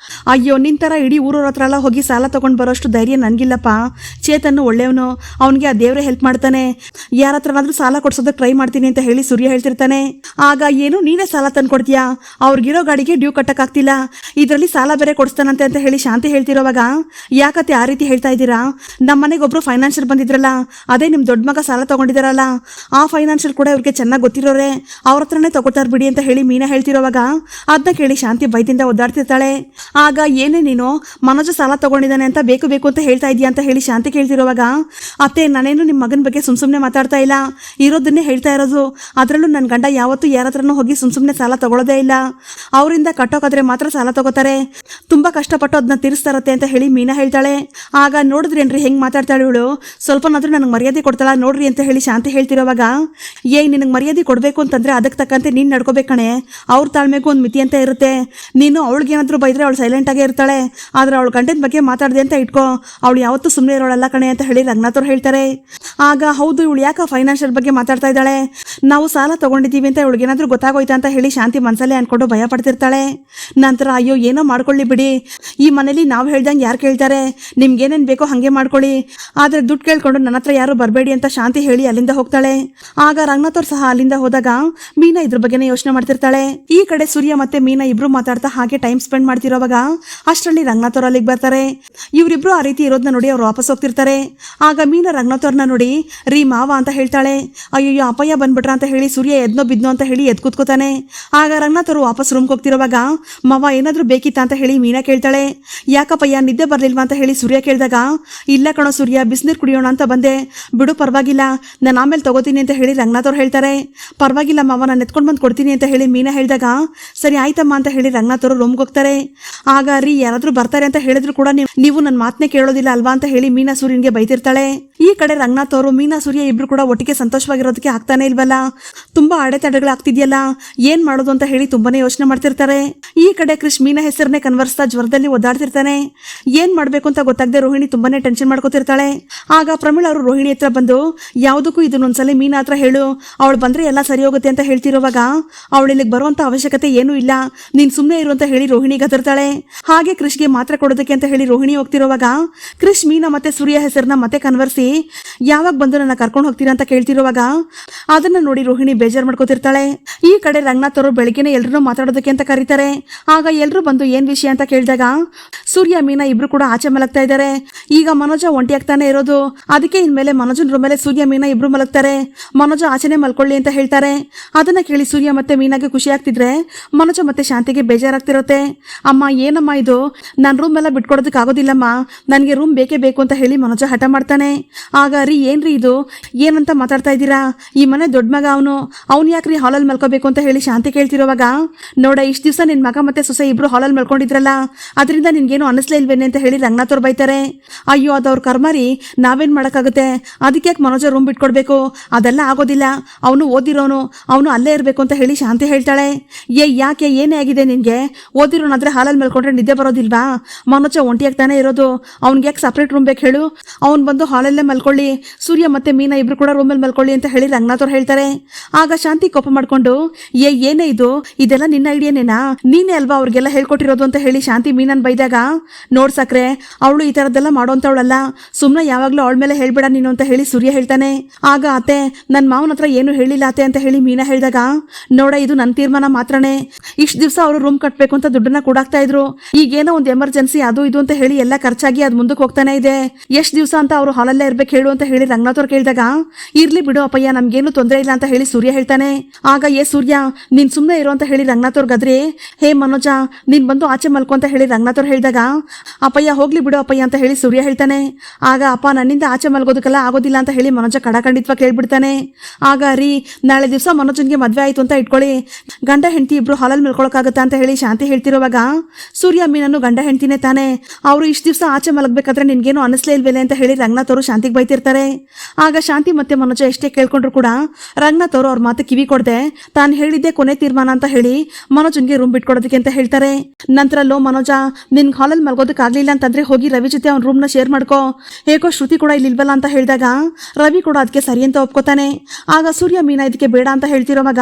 ಅಯ್ಯೋ ನಿನ್ನ ಥರ ಇಡೀ ಊರವ್ರ ಹತ್ರ ಎಲ್ಲ ಹೋಗಿ ಸಾಲ ತೊಗೊಂಡು ಬರೋಷ್ಟು ಧೈರ್ಯ ನನಗಿಲ್ಲಪ್ಪ, ಚೇತನ್ನು ಒಳ್ಳೆಯವನು, ಅವನಿಗೆ ಆ ದೇವರೇ ಹೆಲ್ಪ್ ಮಾಡ್ತಾನೆ, ಯಾರ ಹತ್ರನಾದ್ರೂ ಸಾಲ ಕೊಡ್ಸೋದಕ್ಕೆ ಟ್ರೈ ಮಾಡ್ತೀನಿ ಅಂತ ಹೇಳಿ ಸೂರ್ಯ ಹೇಳ್ತಿರ್ತಾನೆ. ಆಗ ಏನು ನೀನೇ ಸಾಲ ತಂದು ಕೊಡ್ತೀಯಾ, ಅವ್ರಿಗಿರೋ ಗಾಡಿಗೆ ಡ್ಯೂ ಕಟ್ಟಕ್ಕಾಗ್ತಿಲ್ಲ, ಇದರಲ್ಲಿ ಸಾಲ ಬೇರೆ ಕೊಡಿಸ್ತಾನಂತೆ ಅಂತ ಹೇಳಿ ಶಾಂತಿ ಹೇಳ್ತಿರೋವಾಗ, ಯಾಕತ್ತೆ ಆ ರೀತಿ ಹೇಳ್ತಾ ಇದ್ದೀರಾ, ನಮ್ಮ ಮನೆಗೆ ಒಬ್ರು ಫೈನಾನ್ಷಿಯಲ್ ಬಂದಿದ್ರಲ್ಲ, ಅದೇ ನಿಮ್ಮ ದೊಡ್ಡ ಮಗ ಸಾಲ ತಗೊಂಡಿದ್ದಾರಲ್ಲ, ಆ ಫೈನಾನ್ಷಿಯಲ್ ಕೂಡ ಇವ್ರಿಗೆ ಚೆನ್ನಾಗಿ ಗೊತ್ತಿರೋರೆ, ಅವ್ರ ಹತ್ರನೇ ತಗೋತಾರ ಬಿಡಿ ಅಂತ ಹೇಳಿ ಮೀನಾ ಹೇಳ್ತಿರೋವಾಗ ಅದನ್ನ ಕೇಳಿ ಶಾಂತಿ ಬೈದಿಂದ ಒದ್ದಾಡ್ತಿರ್ತಾಳೆ. ಆಗ ಏನೇ ನೀನು ಮನೋಜ ಸಾಲ ತಗೊಂಡಿದ್ದಾನೆ ಅಂತ ಬೇಕು ಅಂತ ಹೇಳ್ತಾ ಇದೀಯ ಅಂತ ಹೇಳಿ ಶಾಂತಿ ಕೇಳ್ತಿರೋವಾಗ, ಅತ್ತೆ ನಾನೇನು ನಿಮ್ಮ ಮಗನ ಬಗ್ಗೆ ಸುಮ್ಮನೆ ಮಾತಾಡ್ತಾ ಇಲ್ಲ, ಇರೋದನ್ನೇ ಹೇಳ್ತಾ ಇರೋದು, ಅದರಲ್ಲೂ ನನ್ನ ಗಂಡ ಯಾವತ್ತೂ ಯಾರ ಹತ್ರನೂ ಹೋಗಿ ಸುಮ್ಮನೆ ಸಾಲ ತಗೊಳ್ಳೋದೇ ಇಲ್ಲ, ಅವರಿಂದ ಕಟ್ಟೋಕಾದ್ರೆ ಮಾತ್ರ ಸಾಲ ತಗೋತಾರೆ, ತುಂಬಾ ಕಷ್ಟಪಟ್ಟು ಅದನ್ನ ತೀರಿಸ್ತಾರತ್ತೆ ಅಂತ ಹೇಳಿ ಮೀನಾ ಹೇಳ್ತಾಳೆ. ಆಗ ನೋಡಿದ್ರೇನ್ರಿ ಹೆಂಗ್ ಮಾತಾಡ್ತಾಳೆ ಇವಳು, ಸ್ವಲ್ಪನಾದ್ರೂ ನನಗೆ ಮರ್ಯಾದೆ ಕೊಡ್ತಾಳ ನೋಡ್ರಿ ಅಂತ ಹೇಳಿ ಶಾಂತಿ ಹೇಳ್ತಿರೋವಾಗ, ನಿನಗೆ ಮರ್ಯಾದೆ ಕೊಡಬೇಕು ಅಂತಂದ್ರೆ ಅದಕ್ಕೆ ತಕ್ಕಂತೆ ನೀನು ನಡ್ಕೋಬೇಕು ಕಣೆ, ಅವ್ರ ತಾಳ್ಮೆಗೂ ಒಂದು ಮಿತಿ ಅಂತ ಇರುತ್ತೆ, ನೀನು ಅವಳಿಗೆ ಏನಾದರೂ ಬೈದ್ರೆ ಅವಳು ಸೈಲೆಂಟ್ ಆಗೇ ಇರ್ತಾಳೆ, ಆದ್ರೆ ಅವಳು ಗಂಡನ ಬಗ್ಗೆ ಮಾತಾಡಿದೆ ಅಂತ ಇಟ್ಕೋ, ಅವಳು ಯಾವತ್ತೂ ಸುಮ್ಮನೆ ಇರೋಳಲ್ಲ ಕಣೆ ಅಂತ ಹೇಳಿ ರಂಗನಾಥ್ ಅವ್ರು ಹೇಳ್ತಾರೆ. ಆಗ ಹೌದು, ಇವಳು ಯಾಕೆ ಫೈನಾನ್ಷಿಯಲ್ ಬಗ್ಗೆ ಮಾತಾಡ್ತಾ ಇದ್ದಾಳೆ, ನಾವು ಸಾಲ ತಗೊಂಡಿದ್ದೀವಿ ಅಂತ ಇವಳಿಗೇನಾದ್ರೂ ಗೊತ್ತಾಗೋಯ್ತಾ ಅಂತ ಹೇಳಿ ಶಾಂತಿ ಮನಸಲ್ಲೇ ಅನ್ಕೊಂಡು ಭಯ ಪಡ್ತಿರ್ತಾಳೆ. ನಂತರ ಅಯ್ಯೋ ಏನೋ ಮಾಡ್ಕೊಳ್ಳಿ ಬಿಡಿ, ಈ ಮನೇಲಿ ನಾವು ಹೇಳ್ದಂಗೆ ಯಾರು ಕೇಳ್ತಾರೆ, ನಿಮ್ಗೇನೇನು ಬೇಕೋ ಹಾಗೆ ಮಾಡ್ಕೊಳ್ಳಿ, ಆದರೆ ದುಡ್ಡು ಕೇಳ್ಕೊಂಡು ನನ್ನ ಹತ್ರ ಯಾರು ಬರಬೇಡಿ ಅಂತ ಶಾಂತಿ ಶಾಂತಿ ಹೇಳಿ ಅಲ್ಲಿಂದ ಹೋಗ್ತಾಳೆ. ಆಗ ರಂಗನಾಥ್ ಅವ್ರು ಸಹ ಅಲ್ಲಿಂದ ಹೋದಾಗ ಮೀನಾ ಇದ್ರ ಬಗ್ಗೆನೇ ಯೋಚನೆ ಮಾಡ್ತಿರ್ತಾಳೆ. ಈ ಕಡೆ ಸೂರ್ಯ ಮತ್ತೆ ಮೀನಾ ಇಬ್ರು ಮಾತಾಡ್ತಾ ಹಾಗೆ ಟೈಮ್ ಸ್ಪೆಂಡ್ ಮಾಡ್ತಿರೋವಾಗ ಅಷ್ಟರಲ್ಲಿ ರಂಗನಾಥ್ ಅವ್ರು ಅಲ್ಲಿಗೆ ಬರ್ತಾರೆ. ಇವರಿಬ್ರು ಆ ರೀತಿ ಇರೋದನ್ನ ನೋಡಿ ಅವ್ರು ವಾಪಸ್ ಹೋಗ್ತಿರ್ತಾರೆ. ಆಗ ಮೀನಾ ರಂಗನಾಥ್ ಅವ್ರನ್ನ ನೋಡಿ ರೀ ಮಾವ ಅಂತ ಹೇಳ್ತಾಳೆ. ಅಯ್ಯೋ ಅಪ್ಪಯ್ಯ ಬಂದ್ಬಿಟ್ರ ಅಂತ ಹೇಳಿ ಸೂರ್ಯ ಎದ್ನೋ ಬಿದ್ನೋ ಅಂತ ಹೇಳಿ ಎದ್ ಕೂತ್ಕೋತಾನೆ. ಆಗ ರಂಗನಾಥ್ ಅವರು ವಾಪಸ್ ರೂಮ್ಗೆ ಹೋಗ್ತಿರೋವಾಗ ಮಾವ ಏನಾದ್ರೂ ಬೇಕಿತ್ತ ಅಂತ ಹೇಳಿ ಮೀನಾ ಕೇಳ್ತಾಳೆ. ಯಾಕಪ್ಪಯ್ಯ ನಿದ್ದೆ ಬರ್ಲಿಲ್ವಾ ಅಂತ ಹೇಳಿ ಸೂರ್ಯ ಕೇಳಿದಾಗ ಇಲ್ಲ ಕಣೋ ಸೂರ್ಯ ಬಿಸಿನೀರು ಕುಡಿಯೋಣ ಅಂತ ಬಂದೆ, ಬಿಡು ಪರವಾಗಿಲ್ಲ ನಾನು ಆಮೇಲೆ ತಗೋತೀನಿ ಅಂತ ಹೇಳಿ ರಂಗನಾಥ್ ಅವ್ರು ಹೇಳ್ತಾರೆ. ಪರವಾಗಿಲ್ಲ ಮಾವ ನಾನು ಎತ್ಕೊಂಡು ಬಂದು ಕೊಡ್ತೀನಿ ಅಂತ ಹೇಳಿ ಮೀನಾ ಹೇಳಿದಾಗ ಸರಿ ಆಯ್ತಮ್ಮ ಅಂತ ಹೇಳಿ ರಂಗನಾಥ್ ಅವರು ರೂಮ್ಗೆ ಹೋಗ್ತಾರೆ. ಆಗ ರೀ ಯಾರಾದ್ರೂ ಬರ್ತಾರೆ ಅಂತ ಹೇಳಿದ್ರು ಕೂಡ ನೀವು ನನ್ನ ಮಾತನ್ನೇ ಕೇಳೋದಿಲ್ಲ ಅಲ್ವಾ ಅಂತ ಹೇಳಿ ಮೀನಾ ಸೂರ್ಯನ್ಗೆ ಬೈತಿರ್ತಾಳೆ. ಈ ಕಡೆ ರಂಗನಾಥ್ ಅವರು ಮೀನಾ ಸೂರ್ಯ ಇಬ್ರು ಕೂಡ ಒಟ್ಟಿಗೆ ಸಂತೋಷವಾಗಿರೋದಕ್ಕೆ ಆಗ್ತಾನೆ ಇಲ್ವಲ್ಲ, ತುಂಬಾ ಅಡೆತಡೆಗಳಾಗ್ತಿದ್ಯಲ್ಲ, ಏನ್ ಮಾಡೋದು ಅಂತ ಹೇಳಿ ತುಂಬಾನೇ ಯೋಚನೆ ಮಾಡ್ತಿರ್ತಾರೆ. ಈ ಕಡೆ ಕ್ರಿಶ್ ಮೀನಾ ಹೆಸರನ್ನೇ ಕನ್ವರ್ಸ್ತಾ ಜ್ವರದಲ್ಲಿ ಒದ್ದಾಡ್ತಿರ್ತಾನೆ. ಏನ್ ಮಾಡ್ಬೇಕು ಅಂತ ಗೊತ್ತಾಗದೆ ರೋಹಿಣಿ ತುಂಬಾನೇ ಟೆನ್ಷನ್ ಮಾಡ್ಕೋತಿರ್ತಾಳೆ. ಆಗ ಪ್ರಮೀಳ್ ಅವರು ರೋಹಿಣಿ ಹತ್ರ ಬಂದು ಯಾವುದಕ್ಕೂ ಇದನ್ನೊಂದ್ಸಲ ಮೀನಾ ಹತ್ರ ಹೇಳು, ಅವಳು ಬಂದ್ರೆ ಎಲ್ಲ ಸರಿ ಹೋಗುತ್ತೆ ಅಂತ ಹೇಳ್ತಿರೋವಾಗ ಅವಳು ಇಲ್ಲಿಗೆ ಬರುವಂತ ಅವಶ್ಯಕತೆ ಏನೂ ಇಲ್ಲ, ನೀನ್ ಸುಮ್ಮನೆ ಇರು ಅಂತ ಹೇಳಿ ರೋಹಿಣಿ ಗದರ್ತಾಳೆ. ಹಾಗೆ ಕ್ರಿಶ್ಗೆ ಮಾತ್ರ ಕೊಡೋದಕ್ಕೆ ಅಂತ ಹೇಳಿ ರೋಹಿಣಿ ಹೋಗ್ತಿರೋವಾಗ ಕ್ರಿಶ್ ಮೀನಾ ಮತ್ತೆ ಸೂರ್ಯ ಹೆಸರನ್ನ ಮತ್ತೆ ಕನ್ವರ್ಸಿ ಯಾವಾಗ ಬಂದು ನನ್ನ ಕರ್ಕೊಂಡು ಹೋಗ್ತೀರಾ ಅಂತ ಕೇಳ್ತಿರೋವಾಗ ಅದನ್ನ ನೋಡಿ ರೋಹಿಣಿ ಬೇಜಾರು ಮಾಡ್ಕೋತಿರ್ತಾಳೆ. ಈ ಕಡೆ ರಂಗನಾಥ್ ಅವರು ಬೆಳಗ್ಗೆನೆ ಎಲ್ರೂ ಮಾತಾಡೋದಕ್ಕೆ ಅಂತ ಕರೀತಾರೆ. ಆಗ ಎಲ್ರು ಬಂದು ಏನ್ ವಿಷಯ ಅಂತ ಕೇಳಿದಾಗ ಸೂರ್ಯ ಮೀನಾ ಇಬ್ರು ಕೂಡ ಆಚೆ ಮಲಗ್ತಾ ಇದ್ದಾರೆ. ಈಗ ಮನೋಜ ಒಂಟಿ ಆಗ್ತಾನೆ ಇರೋದು, ಅದಕ್ಕೆ ಇನ್ಮೇಲೆ ಮನೋಜನ್ ರೂಮ್ ಮೇಲೆ ಸೂರ್ಯ ಮೀನಾ ಇಬ್ರು ಮಲಗ್ತಾರೆ, ಮನೋಜ ಆಚೆನೆ ಮಲ್ಕೊಳ್ಳಿ ಅಂತ ಹೇಳ್ತಾರೆ. ಅದನ್ನ ಕೇಳಿ ಸೂರ್ಯ ಮತ್ತೆ ಮೀನಾಗೆ ಖುಷಿ ಆಗ್ತಿದ್ರೆ ಮನೋಜ ಮತ್ತೆ ಶಾಂತಿಗೆ ಬೇಜಾರಾಗ್ತಿರುತ್ತೆ. ಅಮ್ಮ ಏನಮ್ಮ ಇದು, ನನ್ನ ರೂಮ್ ಎಲ್ಲ ಬಿಟ್ಕೊಡೋದಕ್ಕೆ ಆಗೋದಿಲ್ಲಮ್ಮ, ನನಗೆ ರೂಮ್ ಬೇಕೇ ಬೇಕು ಅಂತ ಹೇಳಿ ಮನೋಜ ಹಠ ಮಾಡ್ತಾನೆ. ಆಗ ರೀ ಏನ್ರಿ ಇದು, ಏನಂತ ಮಾತಾಡ್ತಾ ಇದ್ದೀರಾ, ಈ ಮನೆ ದೊಡ್ಡ ಮಗ ಅವ್ನು ಯಾಕ್ರಿ ಹಾಲಲ್ಲಿ ಮಲ್ಕೋಬೇಕು ಅಂತ ಹೇಳಿ ಶಾಂತಿ ಕೇಳ್ತಿರೋವಾಗ ನೋಡ ಇಷ್ಟು ದಿವಸ ನಿನ್ ಮಗ ಮತ್ತೆ ಸೊಸೆ ಇಬ್ರು ಹಾಲಲ್ಲಿ ಮಲ್ಕೊಂಡಿದ್ರಲ್ಲ, ಅದರಿಂದ ನಿನ್ಗೇನು ಅನಿಸ್ಲೇ ಇಲ್ವೇನೆ ಅಂತ ಹೇಳಿ ರಂಗನಾಥ್ ಅವ್ರು ಬೈತಾರೆ. ಅಯ್ಯೋ ಅದವ್ರ ಕರ್ಮಾರಿ, ನಾವೇನ್ ಮಾಡಕ್ಕಾಗುತ್ತೆ, ಅದಕ್ಕೆ ಯಾಕೆ ಮನೋಜ ರೂಮ್ ಬಿಟ್ಕೊಡ್ಬೇಕು, ಅದೆಲ್ಲ ಆಗೋದಿಲ್ಲ, ಅವನು ಓದಿರೋನು, ಅವನು ಅಲ್ಲೇ ಇರಬೇಕು ಅಂತ ಹೇಳಿ ಶಾಂತಿ ಹೇಳ್ತಾಳೆ. ಯಾಕೆ ಏನೇ ಆಗಿದೆ ನಿನ್ಗೆ, ಓದಿರೋನಾದ್ರೆ ಹಾಲಲ್ಲಿ ಮಲ್ಕೊಂಡ್ರೆ ನಿದ್ದೆ ಬರೋದಿಲ್ವಾ, ಮನೋಜ ಒಂಟಿಯಾಗ್ತಾನೆ ಇರೋದು, ಅವ್ನಿಗೆ ಯಾಕೆ ಸಪ್ರೇಟ್ ರೂಮ್ ಬೇಕು ಹೇಳು, ಅವ್ನು ಬಂದು ಹಾಲಲ್ಲೇ ಮಲ್ಕೊಳ್ಳಿ, ಸೂರ್ಯ ಮತ್ತೆ ಮೀನಾ ಇಬ್ರು ಕೂಡ ರೂಮಲ್ಲಿ ಮಲ್ಕೊಳ್ಳಿ ಅಂತ ಹೇಳಿ ರಂಗನಾಥ್ ಅವ್ರು ಹೇಳ್ತಾರೆ. ಆಗ ಶಾಂತಿ ಕೋಪ ಮಾಡ್ಕೊಂಡು ಏನೇ ಇದು, ಇದೆಲ್ಲ ನಿನ್ನ ಐಡಿಯಾನೇನಾ, ನೀನೇ ಅಲ್ವಾ ಅವ್ರಿಗೆಲ್ಲ ಹೇಳ್ಕೊಟ್ಟಿರೋದು ಅಂತ ಹೇಳಿ ಶಾಂತಿ ಮೀನನ್ ಬೈದಾಗ ನೋಡ್ಸಕ್ರೆ ಅವಳು ಈ ತರದ್ದೆಲ್ಲ ಮಾಡೋಂತವಳಲ್ಲ, ಸುಮ್ನೆ ಯಾವಾಗ್ಲೂ ಅವಳ ಮೇಲೆ ಹೇಳ್ಬೇಡ ನೀನು ಅಂತ ಹೇಳಿ ಸೂರ್ಯ ಹೇಳ್ತಾನೆ. ಆಗ ಅತ್ತೆ ನನ್ನ ಮಾವನ ಹತ್ರ ಏನು ಹೇಳಿಲ್ಲ ಅತ್ತೆ ಅಂತ ಹೇಳಿ ಮೀನಾ ಹೇಳಿದಾಗ ನೋಡ ಇದು ನನ್ನ ತೀರ್ಮಾನ ಮಾತ್ರನೇ, ಇಷ್ಟು ದಿವಸ ಅವರು ರೂಮ್ ಕಟ್ಬೇಕು ಅಂತ ದುಡ್ಡನ್ನ ಕೊಡಾಕ್ತಾ ಇದ್ರು, ಈಗೇನೋ ಒಂದು ಎಮರ್ಜೆನ್ಸಿ ಅದು ಇದು ಅಂತ ಹೇಳಿ ಎಲ್ಲ ಖರ್ಚಾಗಿ ಅದು ಮುಂದಕ್ಕೆ ಹೋಗ್ತಾನೆ ಇದೆ, ಎಷ್ಟು ದಿವಸ ಅಂತ ಅವರು ಹಾಲಲ್ಲೇ ಇರ್ಬೇಕು ಹೇಳು ಅಂತ ಹೇಳಿ ರಂಗನಾಥ್ ಅವ್ರು ಕೇಳಿದಾಗ ಇರ್ಲಿ ಬಿಡು ಅಪ್ಪಯ್ಯ ನಮ್ಗೇನು ತೊಂದರೆ ಇಲ್ಲ ಅಂತ ಹೇಳಿ ಸೂರ್ಯ ಹೇಳ್ತಾನೆ. ಆಗ ಸೂರ್ಯ ನೀನ್ ಸುಮ್ಮನೆ ಇರೋ ಅಂತ ಹೇಳಿ ರಂಗನಾಥ್ ಅವ್ರ ಗದ್ರಿ ಹೇ ಮನೋಜ ನೀನ್ ಬಂದು ಆಚೆ ಮಲ್ಕೊ ಅಂತ ಹೇಳಿ ರಂಗನಾಥ್ ಅವ್ರು ಹೇಳಿದಾಗ ಅಪ್ಪಯ್ಯ ಹೋಗ್ಲಿ ಬಿಡು ಅಪ್ಪಯ್ಯ ಅಂತ ಹೇಳಿ ಸೂರ್ಯ ಹೇಳ್ತಾನೆ. ಆಗ ಅಪ್ಪ ನನ್ನಿಂದ ಆಚೆ ಮಲ್ಗೋದಕ್ಕೆಲ್ಲ ಆಗೋದಿಲ್ಲ ಅಂತ ಹೇಳಿ ಮನೋಜ ಕಡಖಂಡಿತ್ವ ಕೇಳ್ಬಿಡ್ತಾನೆ. ಆಗ ರೀ ನಾಳೆ ದಿವಸ ಮನೋಜನ್ಗೆ ಮದ್ವೆ ಆಯ್ತು ಅಂತ ಇಟ್ಕೊಳ್ಳಿ, ಗಂಡ ಹೆಂಡತಿ ಇಬ್ರು ಹಾಲಲ್ಲಿ ಮಲ್ಕೊಳಕಾಗತ್ತಾ ಅಂತ ಹೇಳಿ ಶಾಂತಿ ಹೇಳ್ತಿರೋವಾಗ ಸೂರ್ಯ ಮೀನನ್ನು ಗಂಡ ಹೆಂಡತಿನೇ ತಾನೆ, ಅವರು ಇಷ್ಟು ದಿವಸ ಆಚೆ ಮಲಗಬೇಕಾದ್ರೆ ನಿನ್ಗೇನು ಅನಿಸ್ಲೇ ಇಲ್ವೇನೆ ಅಂತ ಹೇಳಿ ರಂಗನಾಥ್ ಅವರು ಶಾಂತಿಗೆ ಬೈತಿರ್ತಾರೆ. ಆಗ ಶಾಂತಿ ಮತ್ತೆ ಮನೋಜ ಎಷ್ಟೇ ಕೇಳ್ಕೊಂಡ್ರು ಕೂಡ ರಂಗನಾಥ್ ಅವರು ಅವ್ರ ಮಾತು ಕಿವಿ ಕೊಡದೆ ತಾನು ಹೇಳಿದ್ದೆ ಕೊನೆ ತೀರ್ಮಾನ ಅಂತ ಹೇಳಿ ಮನೋಜನ್ಗೆ ರೂಮ್ ಬಿಟ್ಕೊಡೋದಕ್ಕೆ ಅಂತ ಹೇಳ್ತಾರೆ. ನಂತರ ಲೋ ಮನೋಜ ನಿನ್ಗೆ ಹಾಲಲ್ಲಿ ಮಲ್ಗೋದಕ್ಕೆ ಆಗ್ಲಿಲ್ಲ ಅಂತಂದ್ರೆ ಹೋಗಿ ರವಿ ಜೊತೆ ಅವ್ನ ರೂಮ್ನ ಶೇರ್ ಮಾಡ್ಕೋ, ಹೇಗೋ ಶ್ರುತಿ ಕೂಡ ಇಲ್ಲಿಲ್ವಲ್ಲ ಅಂತ ಹೇಳಿದಾಗ ರವಿ ಕೂಡ ಅದಕ್ಕೆ ಸರಿ ಅಂತ ಒಪ್ಕೋತಾನೆ. ಆಗ ಸೂರ್ಯ ಮೀನಾ ಇದಕ್ಕೆ ಬೇಡ ಅಂತ ಹೇಳ್ತಿರೋವಾಗ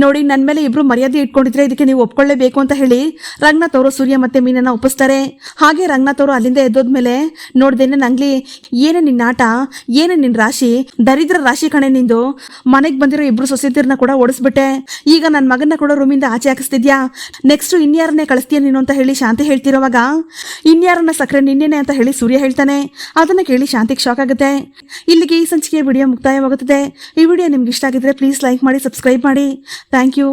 ನೋಡಿ ನನ್ನ ಮೇಲೆ ಇಬ್ರು ಮರ್ಯಾದೆ ಇಟ್ಕೊಂಡಿದ್ರೆ ಇದಕ್ಕೆ ನೀವು ಒಪ್ಕೊಳ್ಳೇಬೇಕು ಅಂತ ಹೇಳಿ ರಂಗನಾಥ್ ಅವರು ಸೂರ್ಯ ಮತ್ತೆ ಮೀನನ್ನ ಒಪ್ಪಿಸ್ತಾರೆ. ಹಾಗೆ ರಂಗನಾಥ್ ಅವರು ಅಲ್ಲಿಂದ ಎದ್ದೋದ್ಮೇಲೆ ನೋಡ್ದೇನೆ ನಂಗ್ಲಿ ಏನೇ ನಿನ್ನ ಆಟ, ಏನೇ ನಿನ್ ರಾಶಿ, ದರಿದ್ರ ರಾಶಿ ಕಣೆ ನಿಂದು, ಮನೆಗೆ ಬಂದಿರೋ ಇಬ್ರು ಸೊಸೆತಿರ್ನ ಕೂಡ ಓಡಿಸ್ಬಿಟ್ಟೆ, ಈಗ ನನ್ನ ಮಗನ್ನ ಕೂಡ ರೂಮಿಂದ ಆಚೆ ಹಾಕಿಸ್ತಿದ್ಯಾ, ನೆಕ್ಸ್ಟ್ ಇನ್ಯಾರನ್ನೇ ಕಳಿಸ್ತೀಯ ನೀನು ಅಂತ ಹೇಳಿ ಶಾಂತಿ ಹೇಳ್ತಿರೋವಾಗ ಇನ್ಯಾರನ್ನ ಸಕ್ಕರೆ ನಿನ್ನೇನೆ ಅಂತ ಹೇಳಿ ಸೂರ್ಯ ಹೇಳ್ತಾನೆ. ಅದನ್ನ ಕೇಳಿ ಶಾಂತಿಗೆ ಶಾಕ್ ಆಗುತ್ತೆ. ಇಲ್ಲಿಗೆ ಈ ಸಂಚಿಕೆಯ ವಿಡಿಯೋ ಮುಕ್ತಾಯವಾಗುತ್ತದೆ. ಈ ವಿಡಿಯೋ ನಿಮ್ಗೆ ಇಷ್ಟ ಆಗಿದ್ರೆ ಪ್ಲೀಸ್ ಲೈಕ್ ಮಾಡಿ, ಸಬ್ಸ್ಕ್ರೈಬ್ ಮಾಡಿ. Thank you.